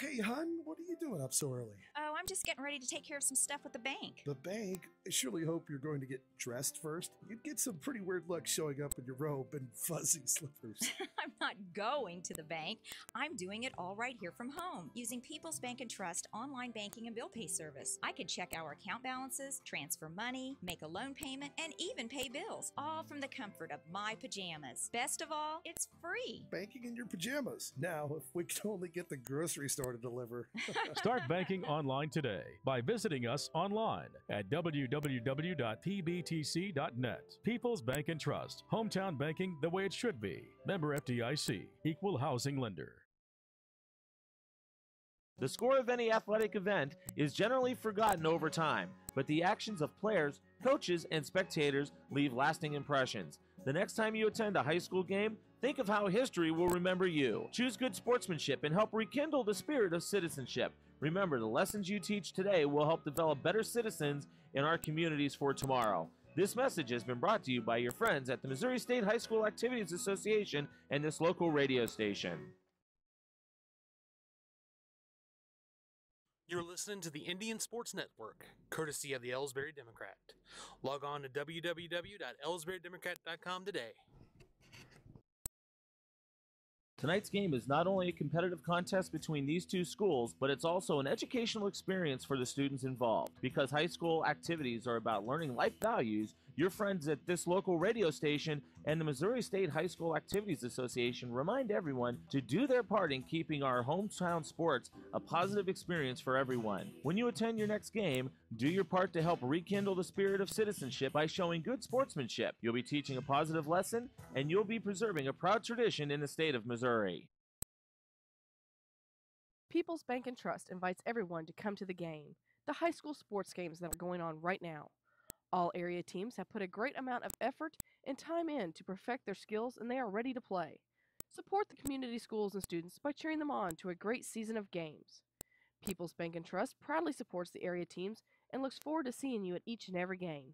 Hey, hon, what are you doing up so early? Oh, I'm just getting ready to take care of some stuff with the bank. The bank? I surely hope you're going to get dressed first. You'd get some pretty weird luck showing up in your robe and fuzzy slippers. I'm not going to the bank. I'm doing it all right here from home, using People's Bank and Trust online banking and bill pay service. I can check our account balances, transfer money, make a loan payment, and even pay bills, all from the comfort of my pajamas. Best of all, it's free. Banking in your pajamas. Now, if we could only get the grocery store to deliver. Start banking online today by visiting us online at www.pbtc.net. People's Bank and Trust. Hometown banking the way it should be. Member FDIC. Equal housing lender. The score of any athletic event is generally forgotten over time, but the actions of players, coaches, and spectators leave lasting impressions. The next time you attend a high school game, think of how history will remember you. Choose good sportsmanship and help rekindle the spirit of citizenship. Remember, the lessons you teach today will help develop better citizens in our communities for tomorrow. This message has been brought to you by your friends at the Missouri State High School Activities Association and this local radio station. You're listening to the Indian Sports Network, courtesy of the Elsberry Democrat. Log on to www.elsberrydemocrat.com today. Tonight's game is not only a competitive contest between these two schools, but it's also an educational experience for the students involved. Because high school activities are about learning life values, your friends at this local radio station and the Missouri State High School Activities Association remind everyone to do their part in keeping our hometown sports a positive experience for everyone. When you attend your next game, do your part to help rekindle the spirit of citizenship by showing good sportsmanship. You'll be teaching a positive lesson, and you'll be preserving a proud tradition in the state of Missouri. People's Bank and Trust invites everyone to come to the game, the high school sports games that are going on right now. All area teams have put a great amount of effort and time in to perfect their skills, and they are ready to play. Support the community schools and students by cheering them on to a great season of games. People's Bank and Trust proudly supports the area teams and looks forward to seeing you at each and every game.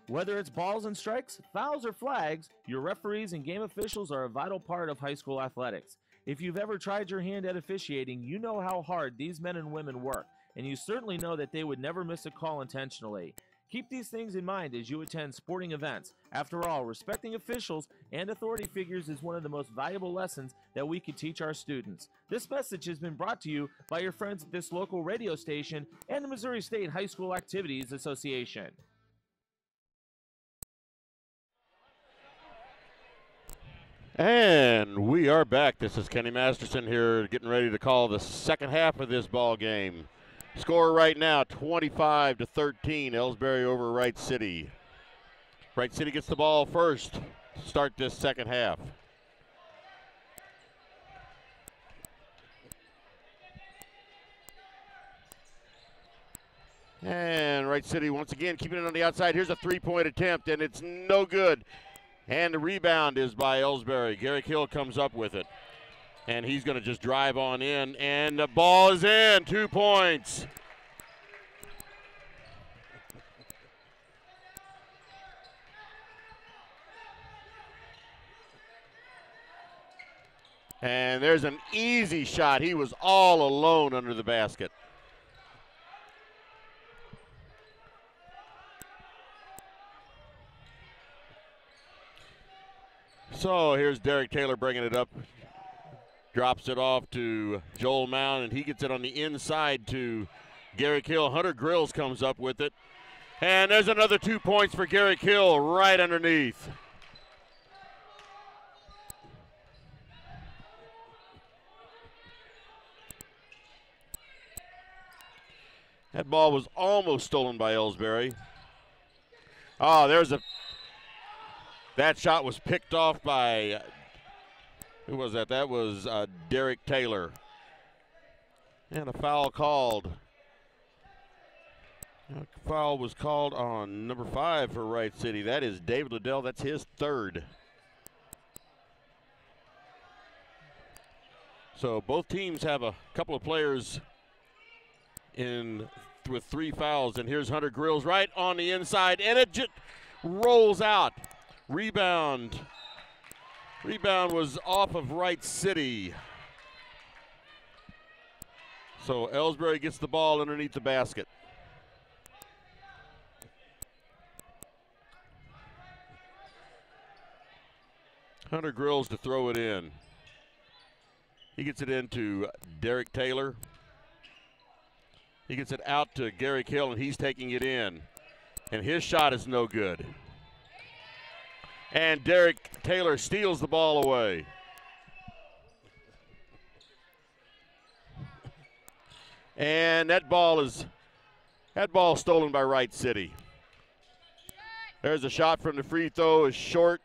Whether it's balls and strikes, fouls, or flags, your referees and game officials are a vital part of high school athletics. If you've ever tried your hand at officiating, you know how hard these men and women work, and you certainly know that they would never miss a call intentionally. Keep these things in mind as you attend sporting events. After all, respecting officials and authority figures is one of the most valuable lessons that we could teach our students. This message has been brought to you by your friends at this local radio station and the Missouri State High School Activities Association. And we are back. This is Kenny Masterson here, getting ready to call the second half of this ball game. Score right now, 25-13, Elsberry over Wright City. Wright City gets the ball first to start this second half. And Wright City once again keeping it on the outside. Here's a three-point attempt, and it's no good. And the rebound is by Elsberry. Garrick Hill comes up with it. And he's going to just drive on in, and the ball is in. 2 points. And there's an easy shot. He was all alone under the basket. So here's Derek Taylor bringing it up. Drops it off to Joel Mound, and he gets it on the inside to Garrick Hill. Hunter Grills comes up with it. And there's another 2 points for Garrick Hill right underneath. That ball was almost stolen by Elsberry. Oh, that shot was picked off by, who was that? That was Derek Taylor. And a foul called. A foul was called on number 5 for Wright City. That is David Liddell. That's his third. So both teams have a couple of players in with 3 fouls. And here's Hunter Grills right on the inside, and it just rolls out. Rebound. Rebound was off of Wright City. So Elsberry gets the ball underneath the basket. Hunter Grills to throw it in. He gets it into Derek Taylor. He gets it out to Garrick Hill, and he's taking it in. And his shot is no good. And Derek Taylor steals the ball away. And that ball stolen by Wright City. There's a shot from the free throw, is short.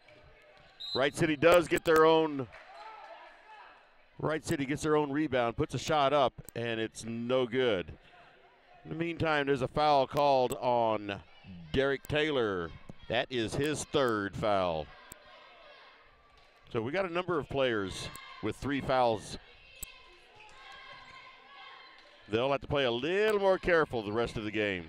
Wright City does get their own. Wright City gets their own rebound, puts a shot up, and it's no good. In the meantime, there's a foul called on Derek Taylor. That is his third foul. So we got a number of players with 3 fouls. They'll have to play a little more careful the rest of the game.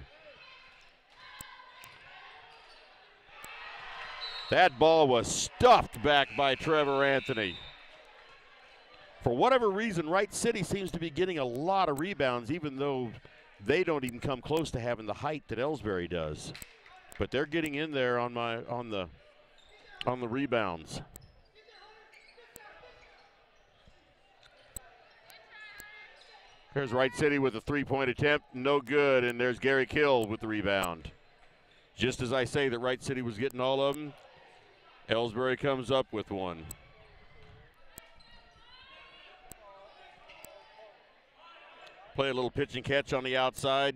That ball was stuffed back by Trevor Anthony. For whatever reason, Wright City seems to be getting a lot of rebounds, even though they don't even come close to having the height that Elsberry does. But they're getting in there on the rebounds. There's Wright City with a 3-point attempt, no good, and there's Gary Kill with the rebound. Just as I say that Wright City was getting all of them, Elsberry comes up with one. Play a little pitch and catch on the outside.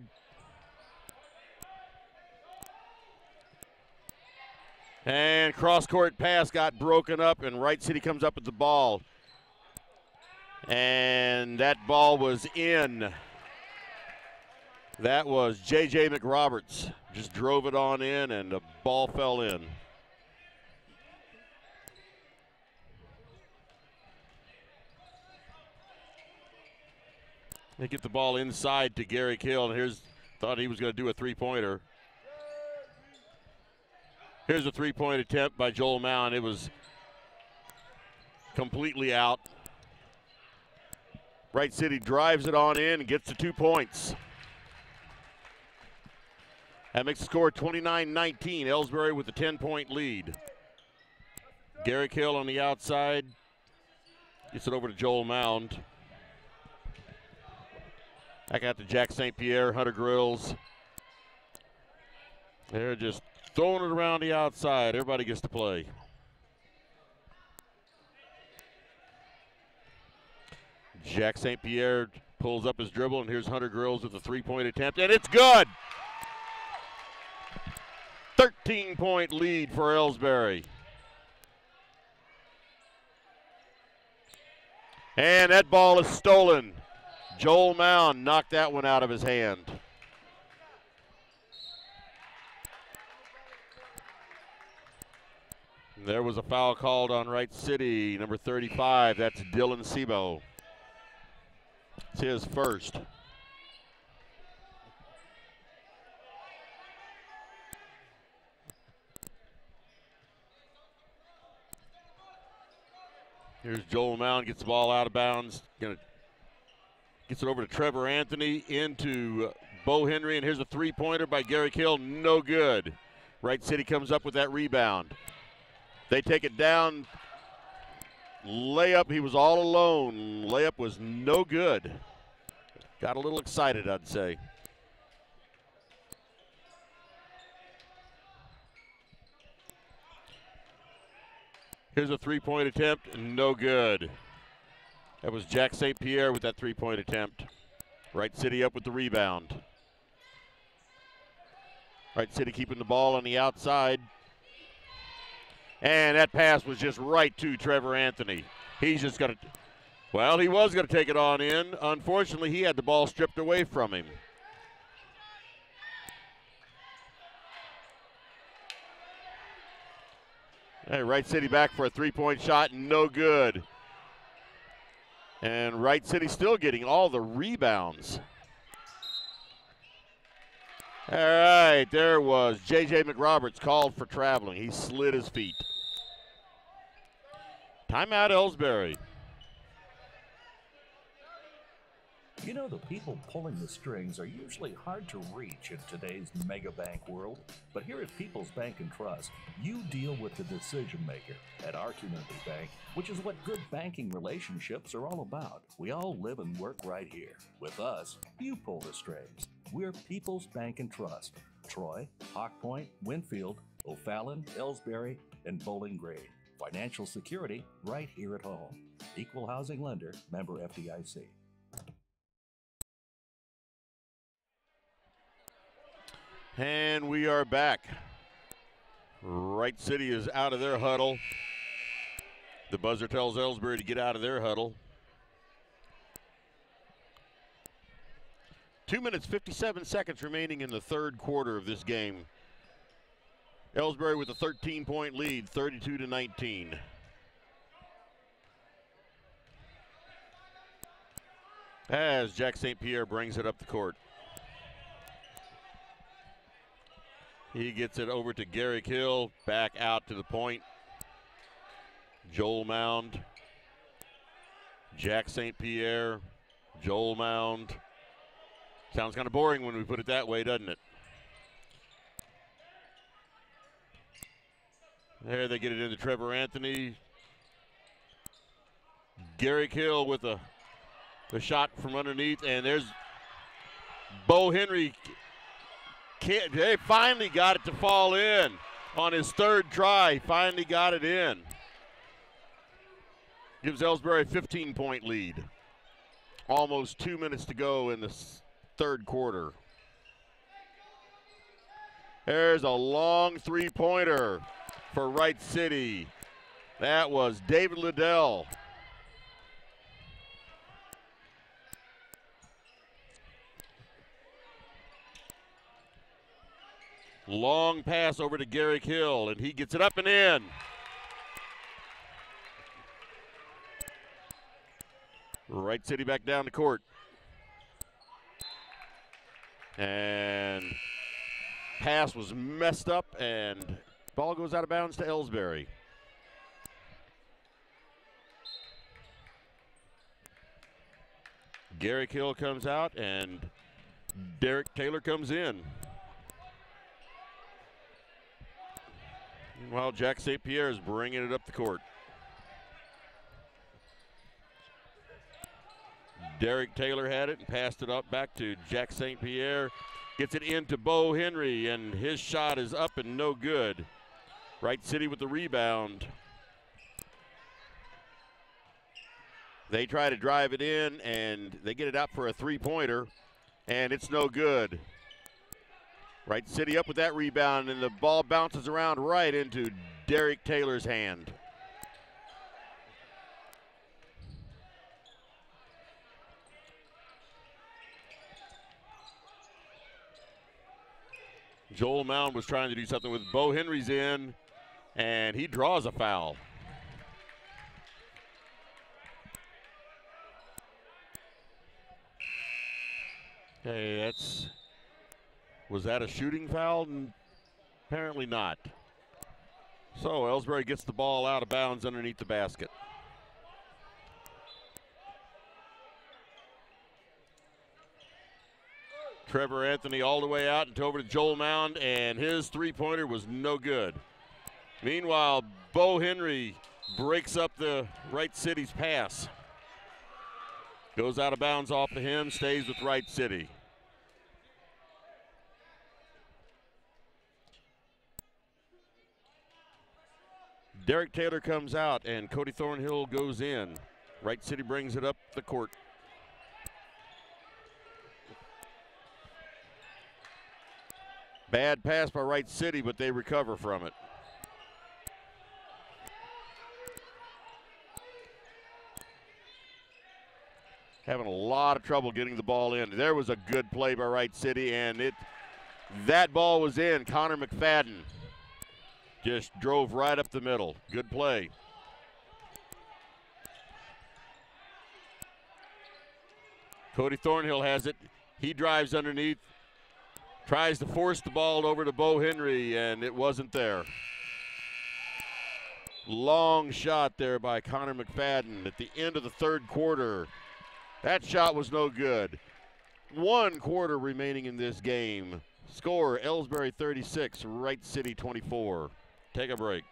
And cross-court pass got broken up, and Wright City comes up with the ball. And that ball was in. That was J.J. McRoberts. Just drove it on in, and the ball fell in. They get the ball inside to Gary Kill, and thought he was going to do a 3-pointer. Here's a 3-point attempt by Joel Mound. It was completely out. Wright City drives it on in and gets the 2 points. That makes the score 29-19. Elsberry with the 10-point lead. Gary Kill on the outside. Gets it over to Joel Mound. Back out to Jack St. Pierre, Hunter Grills. They're just throwing it around the outside. Everybody gets to play. Jack St. Pierre pulls up his dribble, and here's Hunter Grills with a 3-point attempt, and it's good! 13-point lead for Elsberry. And that ball is stolen. Joel Mound knocked that one out of his hand. There was a foul called on Wright City, number 35. That's Dylan Sebo. It's his first. Here's Joel Mound, gets the ball out of bounds. Gets it over to Trevor Anthony, into Bo Henry, and here's a 3-pointer by Gary Kill, no good. Wright City comes up with that rebound. They take it down. Layup, he was all alone. Layup was no good. Got a little excited, I'd say. Here's a 3-point attempt, no good. That was Jack St. Pierre with that 3-point attempt. Wright City up with the rebound. Wright City keeping the ball on the outside. And that pass was just right to Trevor Anthony. He's just going to, well, he was going to take it on in. Unfortunately, he had the ball stripped away from him. Hey, Wright City back for a 3-point shot, no good. And Wright City still getting all the rebounds. All right, there was J.J. McRoberts called for traveling. He slid his feet. Timeout, Elsberry. You know, the people pulling the strings are usually hard to reach in today's mega bank world. But here at People's Bank and Trust, you deal with the decision maker. At our community bank, which is what good banking relationships are all about. We all live and work right here. With us, you pull the strings. We're People's Bank and Trust. Troy, Hawk Point, Winfield, O'Fallon, Elsberry, and Bowling Green. Financial security right here at home. Equal housing lender, member FDIC. And we are back. Wright City is out of their huddle. The buzzer tells Elsberry to get out of their huddle. 2 minutes, 57 seconds remaining in the third quarter of this game. Elsberry with a 13-point lead, 32-19. As Jack St. Pierre brings it up the court. He gets it over to Garrick Hill, back out to the point. Joel Mound, Jack St. Pierre, Joel Mound. Sounds kind of boring when we put it that way, doesn't it? There they get it into Trevor Anthony. Garrick Hill with a shot from underneath, and there's Bo Henry. They finally got it to fall in on his third try. He finally got it in. Gives Elsberry a 15-point lead. Almost 2 minutes to go in the third quarter. There's a long three-pointer for Wright City. That was David Liddell. Long pass over to Garrick Hill, and he gets it up and in. Wright City back down the court. And pass was messed up, and ball goes out of bounds to Elsberry. Garrick Hill comes out, and Derek Taylor comes in. Meanwhile, Jack St. Pierre is bringing it up the court. Derek Taylor had it and passed it up back to Jack St. Pierre. Gets it into Bo Henry, and his shot is up and no good. Wright City with the rebound. They try to drive it in, and they get it out for a three-pointer, and it's no good. Wright City up with that rebound, and the ball bounces around right into Derek Taylor's hand. Joel Mound was trying to do something with Bo Henry's in, and he draws a foul. Okay, was that a shooting foul? Apparently not. So Elsberry gets the ball out of bounds underneath the basket. Trevor Anthony all the way out and over to Joel Mound, and his three-pointer was no good. Meanwhile, Bo Henry breaks up the Wright City's pass. Goes out of bounds off of him, stays with Wright City. Derek Taylor comes out, and Cody Thornhill goes in. Wright City brings it up the court. Bad pass by Wright City, but they recover from it. Having a lot of trouble getting the ball in. There was a good play by Wright City, and that ball was in. Connor McFadden just drove right up the middle. Good play. Cody Thornhill has it. He drives underneath. Tries to force the ball over to Bo Henry, and it wasn't there. Long shot there by Connor McFadden at the end of the third quarter. That shot was no good. 1 quarter remaining in this game. Score, Elsberry 36, Wright City 24. Take a break.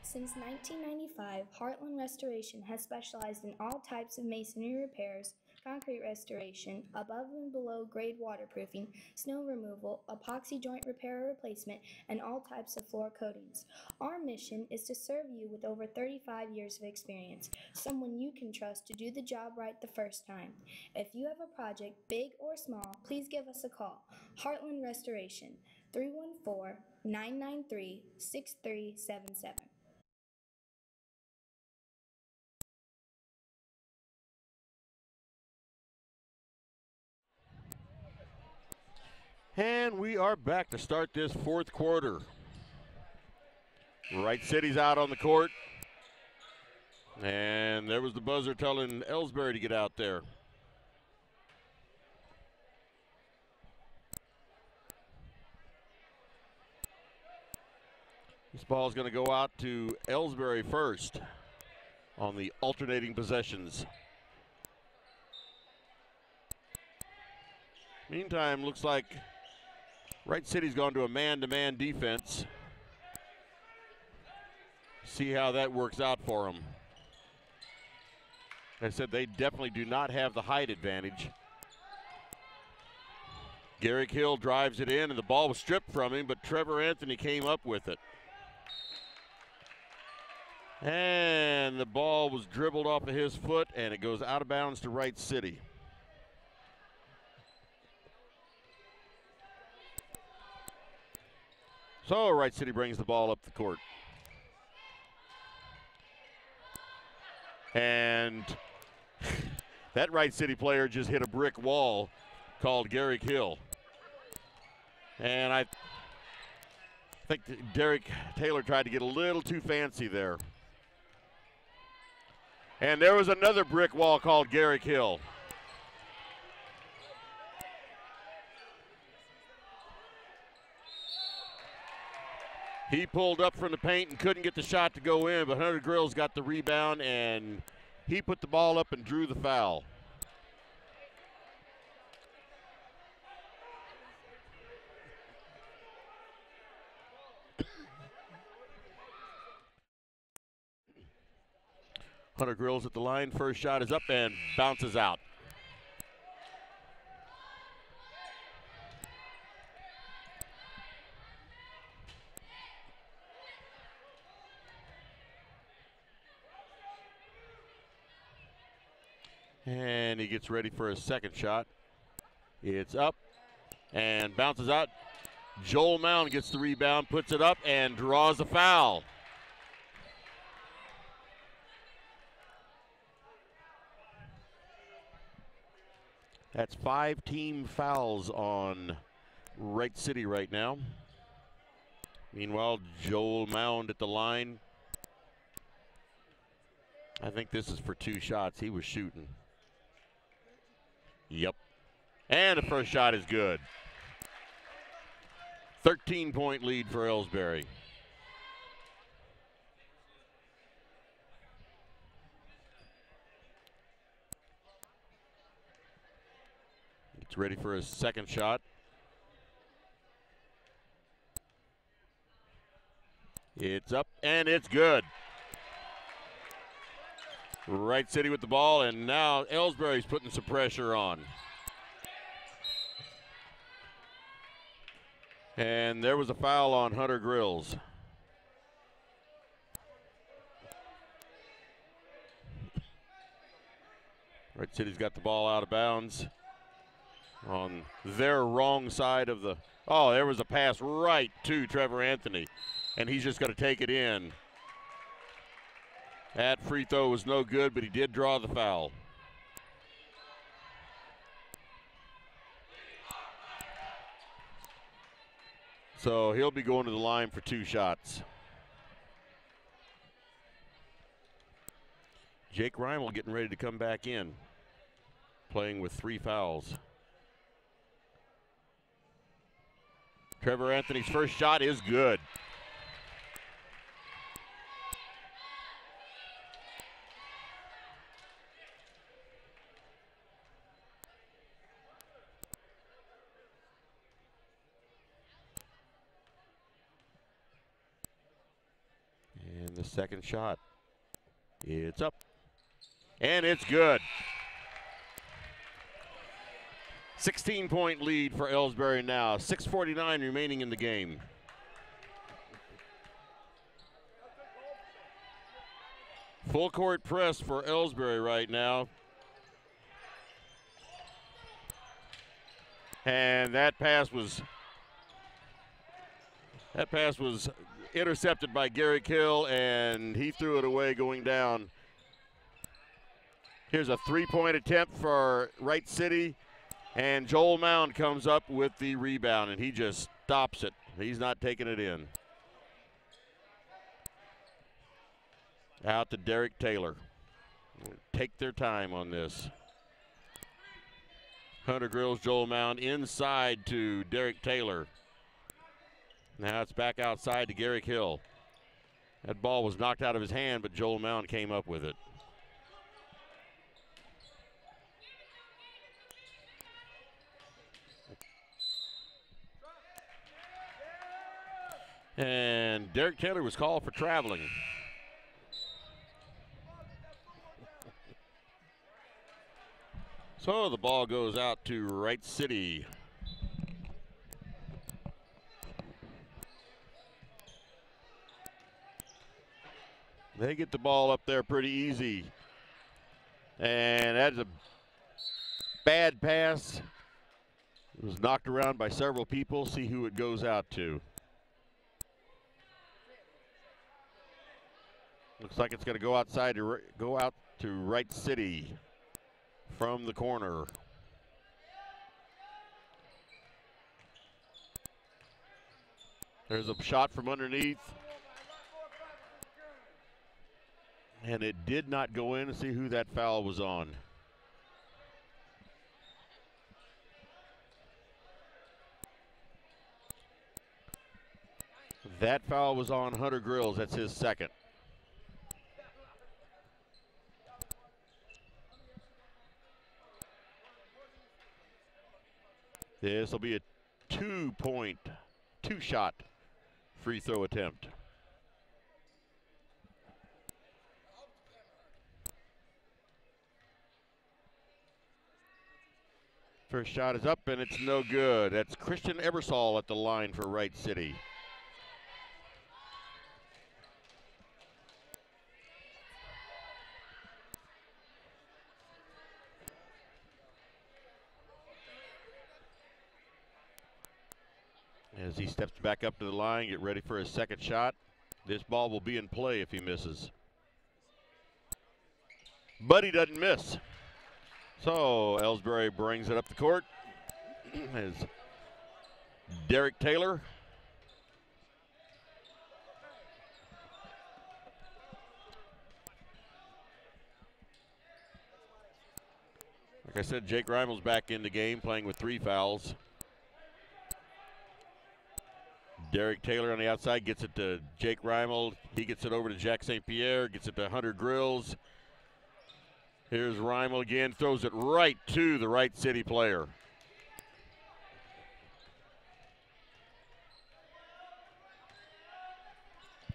Since 1995, Heartland Restoration has specialized in all types of masonry repairs, concrete restoration, above and below grade waterproofing, snow removal, epoxy joint repair or replacement, and all types of floor coatings. Our mission is to serve you with over 35 years of experience, someone you can trust to do the job right the first time. If you have a project, big or small, please give us a call. Heartland Restoration, 314-993-6377. And we are back to start this fourth quarter. Wright City's out on the court. And there was the buzzer telling Elsberry to get out there. This ball is going to go out to Elsberry first on the alternating possessions. Meantime, looks like Wright City's gone to a man-to-man defense. See how that works out for them. Like I said, they definitely do not have the height advantage. Garrick Hill drives it in, and the ball was stripped from him, but Trevor Anthony came up with it. And the ball was dribbled off of his foot, and it goes out of bounds to Wright City. So Wright City brings the ball up the court. And that Wright City player just hit a brick wall called Garrick Hill. And I think Derek Taylor tried to get a little too fancy there. And there was another brick wall called Garrick Hill. He pulled up from the paint and couldn't get the shot to go in, but Hunter Grills got the rebound, and he put the ball up and drew the foul. Hunter Grills at the line. First shot is up and bounces out. And he gets ready for his second shot. It's up and bounces out. Joel Mound gets the rebound, puts it up, and draws a foul. That's 5 team fouls on Wright City right now. Meanwhile, Joel Mound at the line. I think this is for 2 shots. He was shooting. Yep. And the first shot is good. 13-point lead for Elsberry. Gets ready for his second shot. It's up and it's good. Wright City with the ball, and now Elsberry's putting some pressure on. And there was a foul on Hunter Grills. Wright City's got the ball out of bounds on their wrong side of the, oh, there was a pass right to Trevor Anthony, and he's just going to take it in. That free throw was no good, but he did draw the foul. So he'll be going to the line for 2 shots. Jake Reimel getting ready to come back in, playing with 3 fouls. Trevor Anthony's first shot is good. And the second shot, it's up, and it's good. 16-point lead for Elsberry now. 6:49 remaining in the game. Full court press for Elsberry right now. And that pass was intercepted by Garrick Hill, and he threw it away going down. Here's a three-point attempt for Wright City, and Joel Mound comes up with the rebound, and he just stops it. He's not taking it in. Out to Derek Taylor. Take their time on this. Hunter Grills, Joel Mound inside to Derek Taylor. Now it's back outside to Garrick Hill. That ball was knocked out of his hand, but Joel Mound came up with it. And Derek Taylor was called for traveling. So the ball goes out to Wright City. They get the ball up there pretty easy. And that's a bad pass. It was knocked around by several people. See who it goes out to. Looks like it's going to go outside to go out to Wright City from the corner. There's a shot from underneath. And it did not go in. See who that foul was on. That foul was on Hunter Grills. That's his second. This will be a two-shot free throw attempt. First shot is up and it's no good. That's Christian Ebersol at the line for Wright City. As he steps back up to the line, get ready for his second shot. This ball will be in play if he misses. But he doesn't miss. So Elsberry brings it up the court. As Derek Taylor. Like I said, Jake Reimel's back in the game playing with 3 fouls. Derek Taylor on the outside gets it to Jake Reimel. He gets it over to Jack St. Pierre, gets it to Hunter Grills. Here's Reimel again, throws it right to the Wright City player.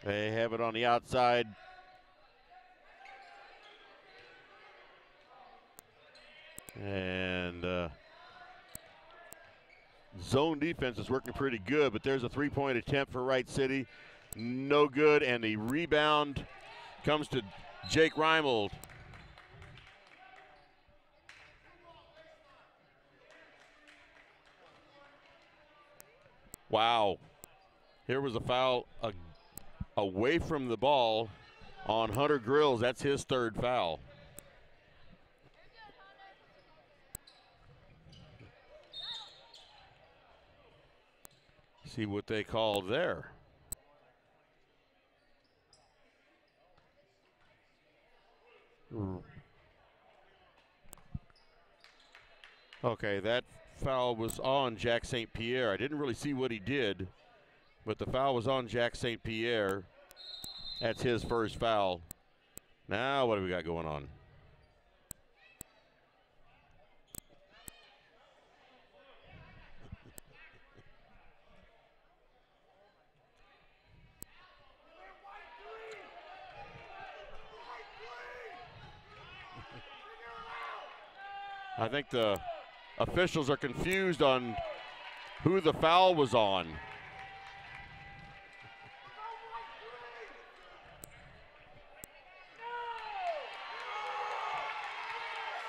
They have it on the outside. And zone defense is working pretty good, but there's a three-point attempt for Wright City. No good, and the rebound comes to Jake Reimel. Wow. Here was a foul away from the ball on Hunter Grills. That's his 3rd foul. See what they called there. Okay, that foul was on Jack St. Pierre. I didn't really see what he did, but the foul was on Jack St. Pierre. That's his first foul. Now what do we got going on? I think the officials are confused on who the foul was on.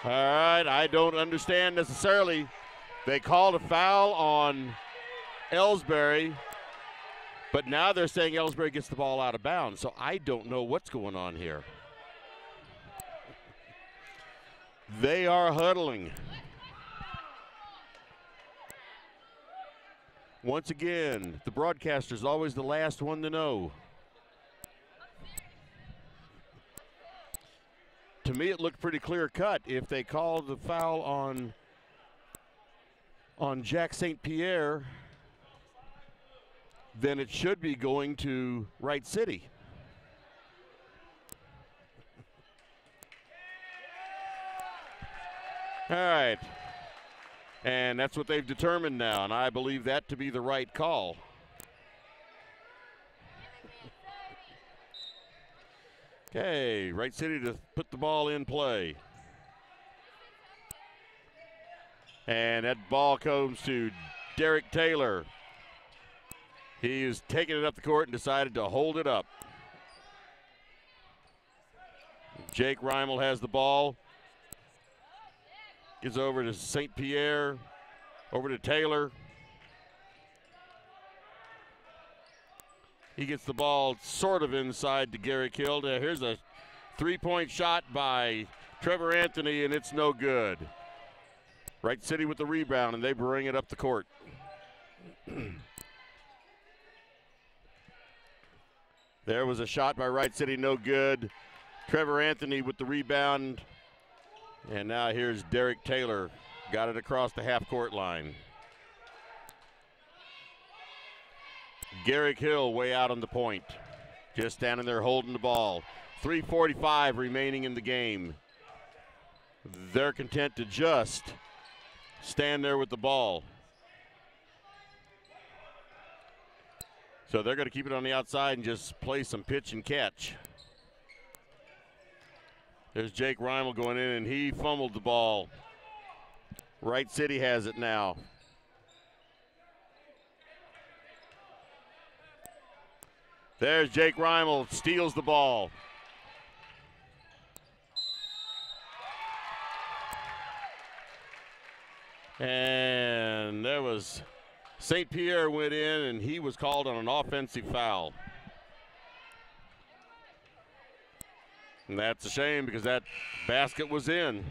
All right, I don't understand necessarily. They called a foul on Elsberry, but now they're saying Elsberry gets the ball out of bounds, so I don't know what's going on here. They are huddling. Once again, the broadcaster's always the last one to know. To me, it looked pretty clear-cut. If they called the foul on Jack St. Pierre, then it should be going to Wright City. All right. And that's what they've determined now, and I believe that to be the right call. Okay, Wright City to put the ball in play. And that ball comes to Derek Taylor. He is taking it up the court and decided to hold it up. Jake Reimel has the ball. Gets over to St. Pierre, over to Taylor. He gets the ball sort of inside to Garrick Hill. Here's a three-point shot by Trevor Anthony, and it's no good. Wright City with the rebound, and they bring it up the court. There was a shot by Wright City, no good. Trevor Anthony with the rebound. And now here's Derek Taylor. Got it across the half-court line. Garrick Hill way out on the point. Just standing there holding the ball. 3:45 remaining in the game. They're content to just stand there with the ball. So they're going to keep it on the outside and just play some pitch and catch. There's Jake Reimel going in, and he fumbled the ball. Wright City has it now. There's Jake Reimel, steals the ball. And there was St. Pierre went in, and he was called on an offensive foul. And that's a shame because that basket was in.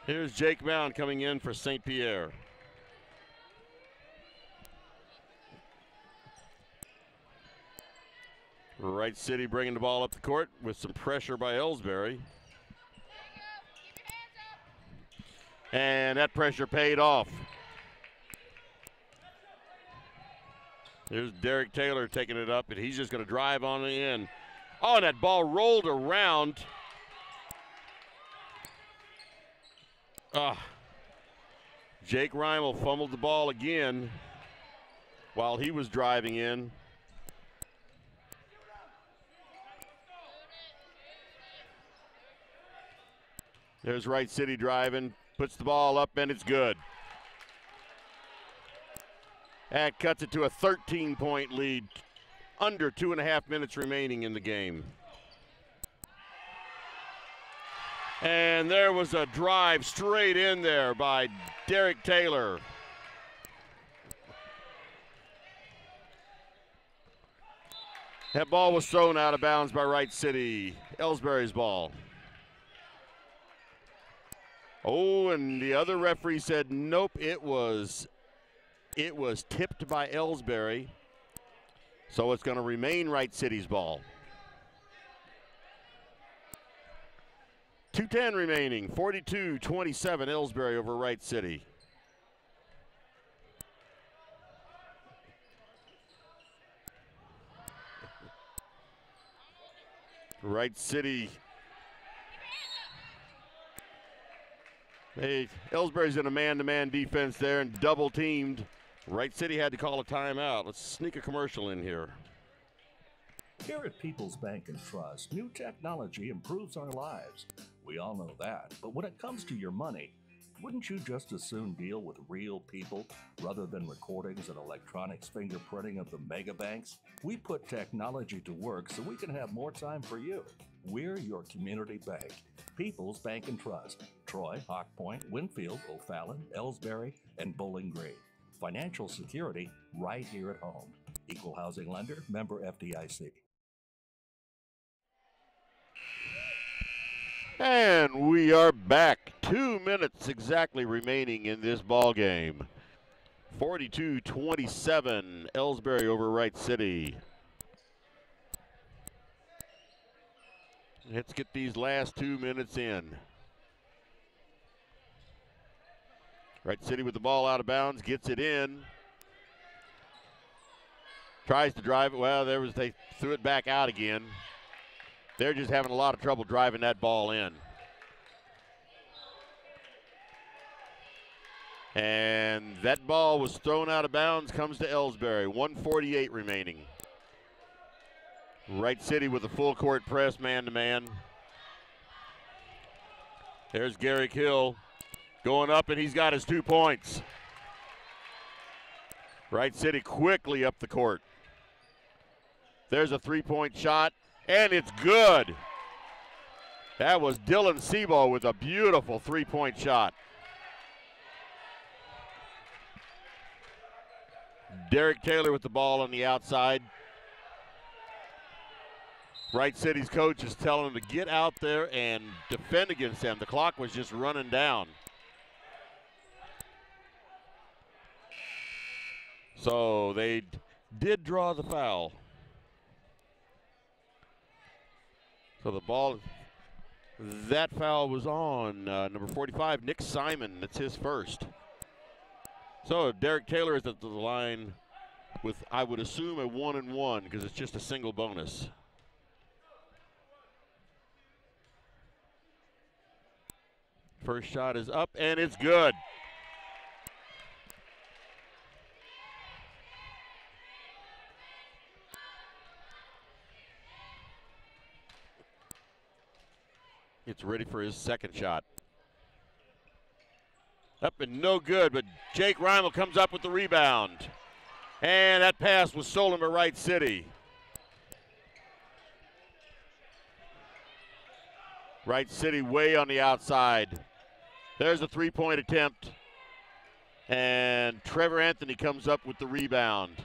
Here's Jake Mound coming in for St. Pierre. Wright City bringing the ball up the court with some pressure by Elsberry. And that pressure paid off. There's Derek Taylor taking it up, and he's just going to drive on the in. Oh, and that ball rolled around. Jake Reimel fumbled the ball again while he was driving in. There's Wright City driving, puts the ball up, and it's good. That cuts it to a 13-point lead. Under 2.5 minutes remaining in the game. And there was a drive straight in there by Derek Taylor. That ball was thrown out of bounds by Wright City. Elsberry's ball. Oh, and the other referee said nope, it was tipped by Elsberry. So it's going to remain Wright City's ball. 2:10 remaining, 42-27 Elsberry over Wright City. Wright City. Elsberry's in a man-to-man defense there and double teamed. Wright City had to call a timeout. Let's sneak a commercial in here. Here at People's Bank and Trust, new technology improves our lives. We We all know that. But when it comes to your money, wouldn't you just as soon deal with real people rather than recordings and electronics fingerprinting of the mega banks? We put technology to work so we can have more time for you. We're your community bank. People's Bank and Trust. Troy, Hawk Point, Winfield, O'Fallon, Elsberry, and Bowling Green. Financial security right here at home. Equal housing lender, member FDIC. And we are back. 2 minutes exactly remaining in this ball game. 42-27, Elsberry over Wright City. Let's get these last 2 minutes in. Wright City with the ball out of bounds, gets it in. Tries to drive it. Well, they threw it back out again. They're just having a lot of trouble driving that ball in. And that ball was thrown out of bounds, comes to Elsberry. 1:48 remaining. Wright City with a full court press, man-to-man. There's Garrick Hill going up, and he's got his 2 points. Wright City quickly up the court. There's a three-point shot, and it's good. That was Dylan Sebo with a beautiful three-point shot. Derek Taylor with the ball on the outside. Wright City's coach is telling him to get out there and defend against them. The clock was just running down. So they did draw the foul. So the ball, that foul was on number 45, Nick Simon. That's his first. So Derek Taylor is at the line with, I would assume, a 1-and-1 because it's just a single bonus. First shot is up, and it's good. It's ready for his second shot. Up and no good, but Jake Reimel comes up with the rebound. And that pass was stolen by Wright City. Wright City way on the outside. There's a three-point attempt. And Trevor Anthony comes up with the rebound.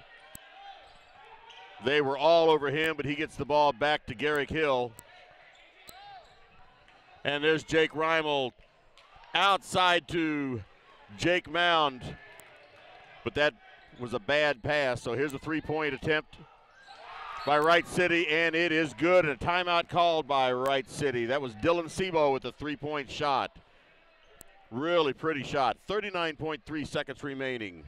They were all over him, but he gets the ball back to Garrick Hill. And there's Jake Reimel outside to Jake Mound. But that was a bad pass, so here's a three-point attempt by Wright City, and it is good, and a timeout called by Wright City. That was Dylan Sebo with a three-point shot. Really pretty shot. 39.3 seconds remaining.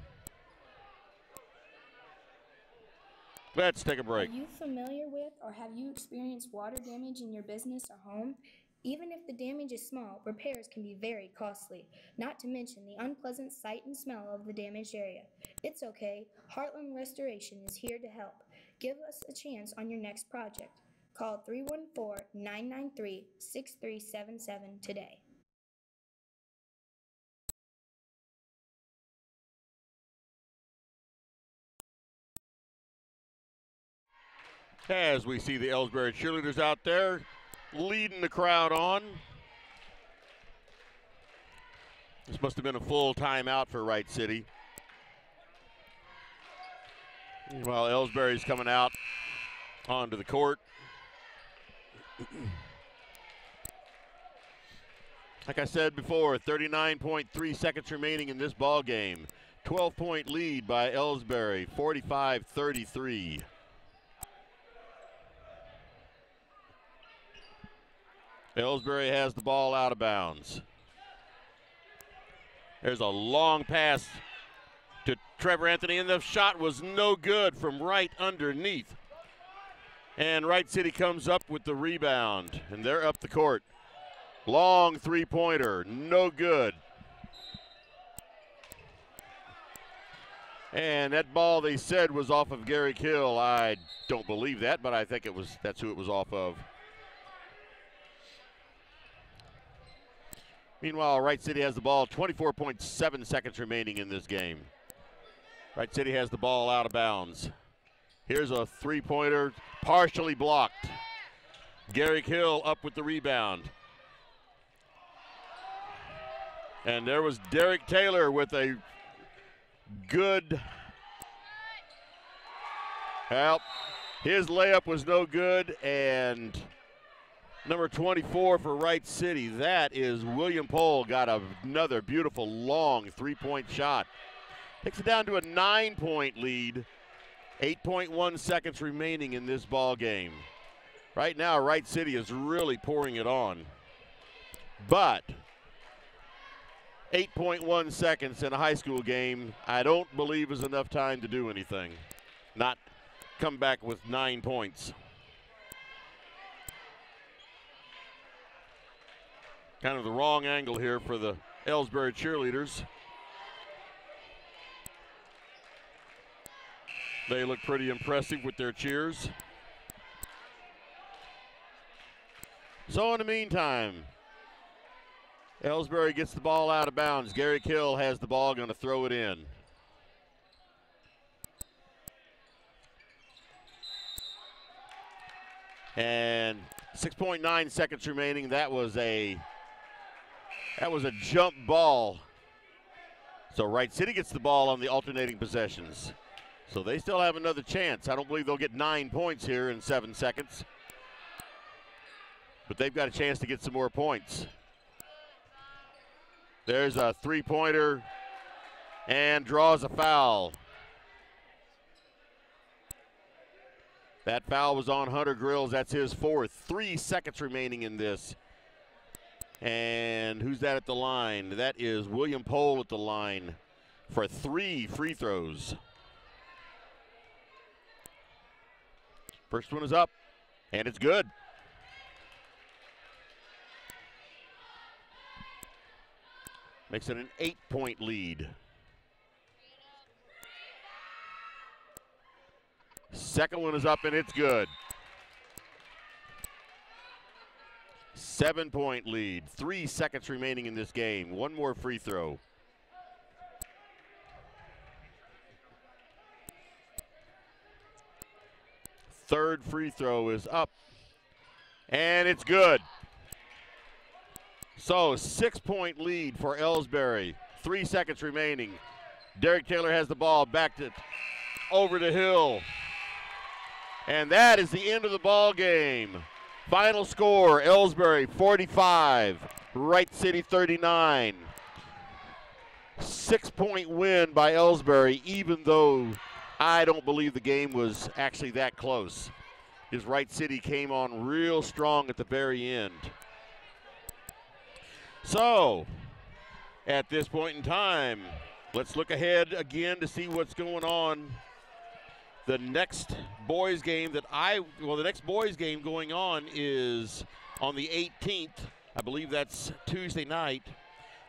Let's take a break. Are you familiar with or have you experienced water damage in your business or home? Even if the damage is small, repairs can be very costly, not to mention the unpleasant sight and smell of the damaged area. It's okay. Heartland Restoration is here to help. Give us a chance on your next project. Call 314-993-6377 today. As we see the Elsberry cheerleaders out there leading the crowd on. This must have been a full timeout for Wright City. Meanwhile, Elsberry's coming out onto the court. Like I said before, 39.3 seconds remaining in this ball game. 12-point lead by Elsberry, 45-33. Elsberry has the ball out of bounds. There's a long pass to Trevor Anthony, and the shot was no good from right underneath. And Wright City comes up with the rebound, and they're up the court. Long three-pointer, no good. And that ball they said was off of Garrick Hill. I don't believe that, but I think that's who it was off of. Meanwhile, Wright City has the ball, 24.7 seconds remaining in this game. Wright City has the ball out of bounds. Here's a three-pointer, partially blocked. Garrick Hill up with the rebound. And there was Derek Taylor with a good help. His layup was no good, and number 24 for Wright City, that is William Pohl, got another beautiful long three-point shot. Takes it down to a 9-point lead. 8.1 seconds remaining in this ball game. Right now, Wright City is really pouring it on. But 8.1 seconds in a high school game, I don't believe is enough time to do anything. Not come back with 9 points. Kind of the wrong angle here for the Elsberry cheerleaders. They look pretty impressive with their cheers. So in the meantime, Elsberry gets the ball out of bounds. Garrick Hill has the ball, going to throw it in. And 6.9 seconds remaining. That was a jump ball. So Wright City gets the ball on the alternating possessions. So they still have another chance. I don't believe they'll get 9 points here in 7 seconds. But they've got a chance to get some more points. There's a three-pointer and draws a foul. That foul was on Hunter Grills. That's his fourth. 3 seconds remaining in this. And who's that at the line? That is William Pohl at the line for 3 free throws. First one is up, and it's good. Makes it an 8-point lead. Second one is up, and it's good. 7-point lead. 3 seconds remaining in this game. One more free throw. Third free throw is up, and it's good. So 6-point lead for Elsberry. 3 seconds remaining. Derek Taylor has the ball, back to over to Hill. And that is the end of the ball game. Final score, Elsberry 45, Wright City 39. 6-point win by Elsberry, even though I don't believe the game was actually that close. His Wright City came on real strong at the very end. So, at this point in time, let's look ahead again to see what's going on. The next boys game the next boys game going on is on the 18th. I believe that's Tuesday night.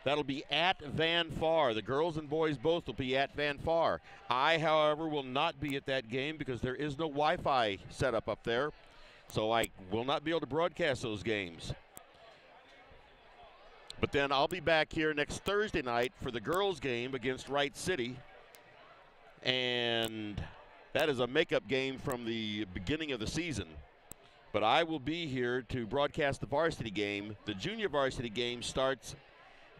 That'll be at Van Far. The girls and boys both will be at Van Far. I, however, will not be at that game because there is no Wi-Fi set up there. So I will not be able to broadcast those games. But then I'll be back here next Thursday night for the girls game against Wright City. And that is a makeup game from the beginning of the season. But I will be here to broadcast the varsity game. The junior varsity game starts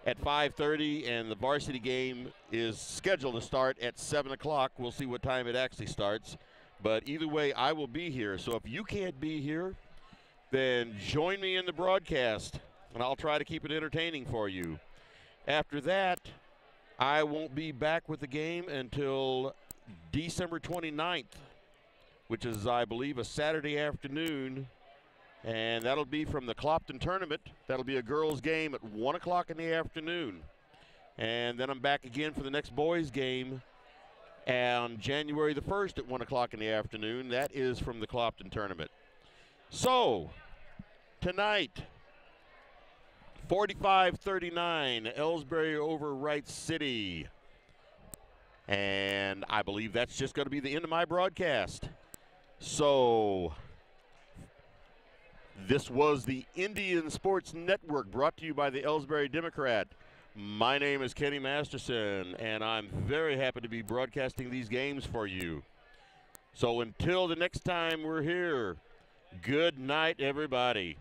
at 5:30, and the varsity game is scheduled to start at 7 o'clock. We'll see what time it actually starts. But either way, I will be here. So if you can't be here, then join me in the broadcast, and I'll try to keep it entertaining for you. After that, I won't be back with the game until December 29th, which is, I believe, a Saturday afternoon. And that'll be from the Clopton tournament. That'll be a girls' game at 1 o'clock in the afternoon. And then I'm back again for the next boys' game on January the 1st at 1 o'clock in the afternoon. That is from the Clopton tournament. So, tonight, 45-39, Elsberry over Wright City. And I believe that's just going to be the end of my broadcast. So This was the Indian Sports Network, brought to you by the Elsberry Democrat. My name is Kenny Masterson, and I'm very happy to be broadcasting these games for you. So until the next time we're here, good night, everybody.